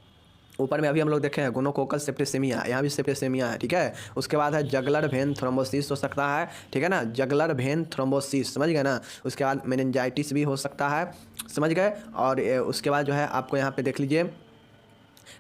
ऊपर में अभी हम लोग देखे हैं गोनोकोकल सेप्टिसेमिया, यहाँ भी सेप्टिसेमिया है, ठीक है। उसके बाद है जगलर वेन थ्रोम्बोसिस हो सकता है, ठीक है ना, जगलर वेन थ्रोम्बोसिस, समझ गए ना। उसके बाद मेनिंजाइटिस भी हो सकता है, समझ गए। और उसके बाद जो है आपको यहाँ पे देख लीजिए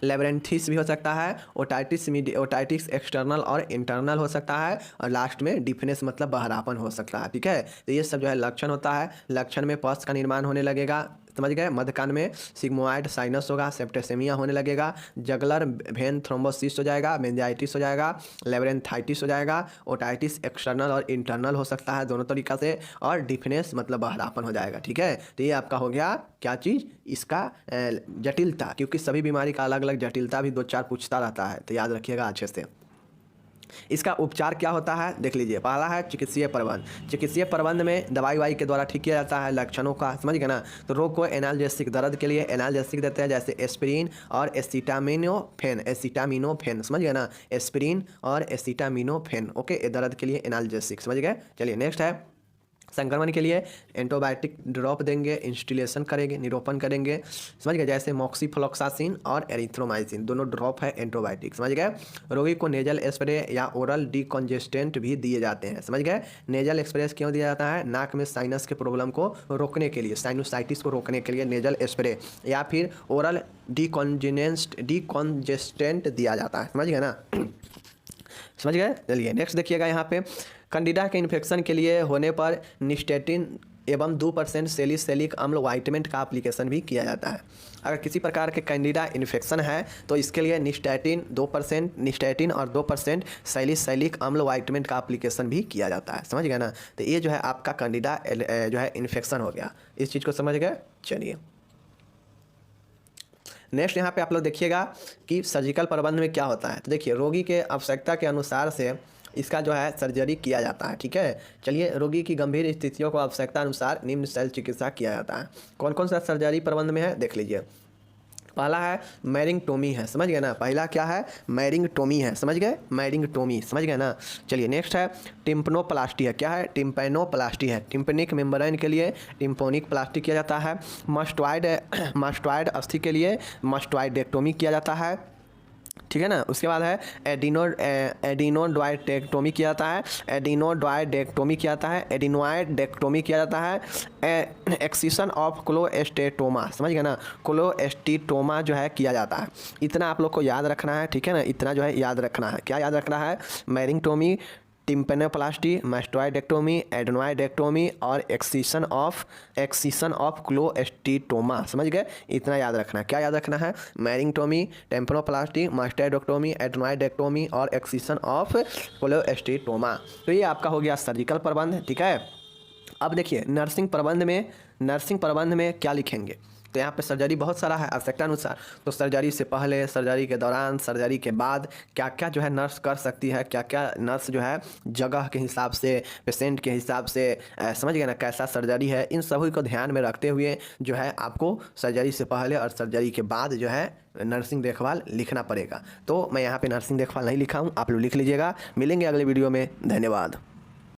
लेबरेंथिस भी हो सकता है, ओटाइटिस एक्सटर्नल और इंटरनल हो सकता है, और लास्ट में डिफनेस मतलब बहरापन हो सकता है, ठीक है। तो ये सब जो है लक्षण होता है। लक्षण में पस का निर्माण होने लगेगा, समझ गए। मध्यकान में सिग्मोइड साइनस होगा, सेप्टेसेमिया होने लगेगा, जगलर वेन थ्रोम्बोसिस हो जाएगा, मेनिंजाइटिस हो जाएगा, लेबरेंथाइटिस हो जाएगा, ओटाइटिस एक्सटर्नल और इंटरनल हो सकता है दोनों तरीक़ा से, और डिफनेस मतलब बहरापन हो जाएगा, ठीक है। तो ये आपका हो गया क्या चीज़, इसका जटिलता, क्योंकि सभी बीमारी का अलग अलग जटिलता भी 2-4 पूछता रहता है, तो याद रखिएगा अच्छे से। इसका उपचार क्या होता है देख लीजिए। पहला है चिकित्सीय प्रबंध। चिकित्सीय प्रबंध में दवाई वाई के द्वारा ठीक किया जाता है लक्षणों का, समझ गए ना। तो रोग को एनाल्जेसिक, दर्द के लिए एनाल्जेसिक देते हैं, जैसे एस्पिरिन और एसिटामिनोफेन, समझ गए ना, एस्पिरिन और एसिटामिनोफेन, ओके। ये दर्द के लिए एनाल्जेसिक, समझ गए। चलिए नेक्स्ट है संक्रमण के लिए एंटीबायोटिक ड्रॉप देंगे, इंस्टिलेशन करेंगे, निरोपण करेंगे, समझ गए, जैसे मॉक्सीफ्लोक्सासिन और एरिथ्रोमाइसिन, दोनों ड्रॉप है एंटीबायोटिक, समझ गए। रोगी को नेजल स्प्रे या ओरल डिकॉन्जेस्टेंट भी दिए जाते हैं, समझ गए। नेजल स्प्रे क्यों दिया जाता है, नाक में साइनस के प्रॉब्लम को रोकने के लिए, साइनोसाइटिस को रोकने के लिए नेजल स्प्रे, या फिर ओरल डिकॉन्जेस्टेंट दिया जाता है, समझ गए ना। समझ गए। चलिए नेक्स्ट देखिएगा यहाँ पे कैंडिडा के इन्फेक्शन के लिए होने पर निस्टेटिन एवं 2% सैलिसिलिक अम्ल ऑइंटमेंट का एप्लीकेशन भी किया जाता है। अगर किसी प्रकार के कैंडिडा इन्फेक्शन है तो इसके लिए निस्टेटिन और 2% सैलिसिलिक अम्ल ऑइंटमेंट का एप्लीकेशन भी किया जाता है, समझ गए ना। तो ये जो है आपका कैंडिडा जो है इन्फेक्शन हो गया, इस चीज़ को समझ गए। चलिए नेक्स्ट यहाँ पे आप लोग देखिएगा कि सर्जिकल प्रबंध में क्या होता है। तो देखिए रोगी के आवश्यकता के अनुसार से इसका जो है सर्जरी किया जाता है, ठीक है। चलिए रोगी की गंभीर स्थितियों को आवश्यकता अनुसार निम्न शल्य चिकित्सा किया जाता है। कौन कौन सा सर्जरी प्रबंध में है देख लीजिए। पहला है मैरिंगटोमी है, समझ गए ना। पहला क्या है, मैरिंगटोमी है, समझ गए, मैरिंगटोमी, समझ गए ना। चलिए नेक्स्ट है टिम्पनोप्लास्टी है, क्या है, टिम्पेनोप्लास्टी है, टिम्पनिक मेम्ब्रेन के लिए टिम्पोनिक प्लास्टी किया जाता है। मस्टॉइड अस्थि के लिए मस्टॉइडेक्टोमी किया जाता है, ठीक है ना। उसके बाद है एडिनोडॉइडेक्टोमी किया जाता है, एडिनोइडेक्टोमी किया जाता है, एक्सिशन ऑफ कोलोस्टेटोमा, समझ गए ना, कोलोस्टेटोमा जो है किया जाता है। इतना आप लोग को याद रखना है, ठीक है ना, इतना जो है याद रखना है। क्या याद रखना है, मैरिंगटोमी, टिम्पेनोप्लास्टी, मैस्टॉइडेक्टोमी, एडिनोइडेक्टोमी और एक्सिशन ऑफ कोलोस्टेटोमा, समझ गए। इतना याद रखना है। क्या याद रखना है, मैरिंगटोमी, टिम्पेनोप्लास्टी, मैस्टॉइडेक्टोमी, एडिनोइडेक्टोमी और एक्सिशन ऑफ कोलोस्टेटोमा। तो ये आपका हो गया सर्जिकल प्रबंध, ठीक है। अब देखिए नर्सिंग प्रबंध में क्या लिखेंगे। तो यहाँ पे सर्जरी बहुत सारा है आवश्यकता अनुसार। तो सर्जरी से पहले, सर्जरी के दौरान, सर्जरी के बाद क्या क्या जो है नर्स कर सकती है, क्या क्या नर्स जो है जगह के हिसाब से, पेशेंट के हिसाब से, समझ गए ना, कैसा सर्जरी है, इन सभी को ध्यान में रखते हुए जो है आपको सर्जरी से पहले और सर्जरी के बाद जो है नर्सिंग देखभाल लिखना पड़ेगा। तो मैं यहाँ पे नर्सिंग देखभाल नहीं लिखा हूँ, आप लोग लिख लीजिएगा। मिलेंगे अगले वीडियो में, धन्यवाद।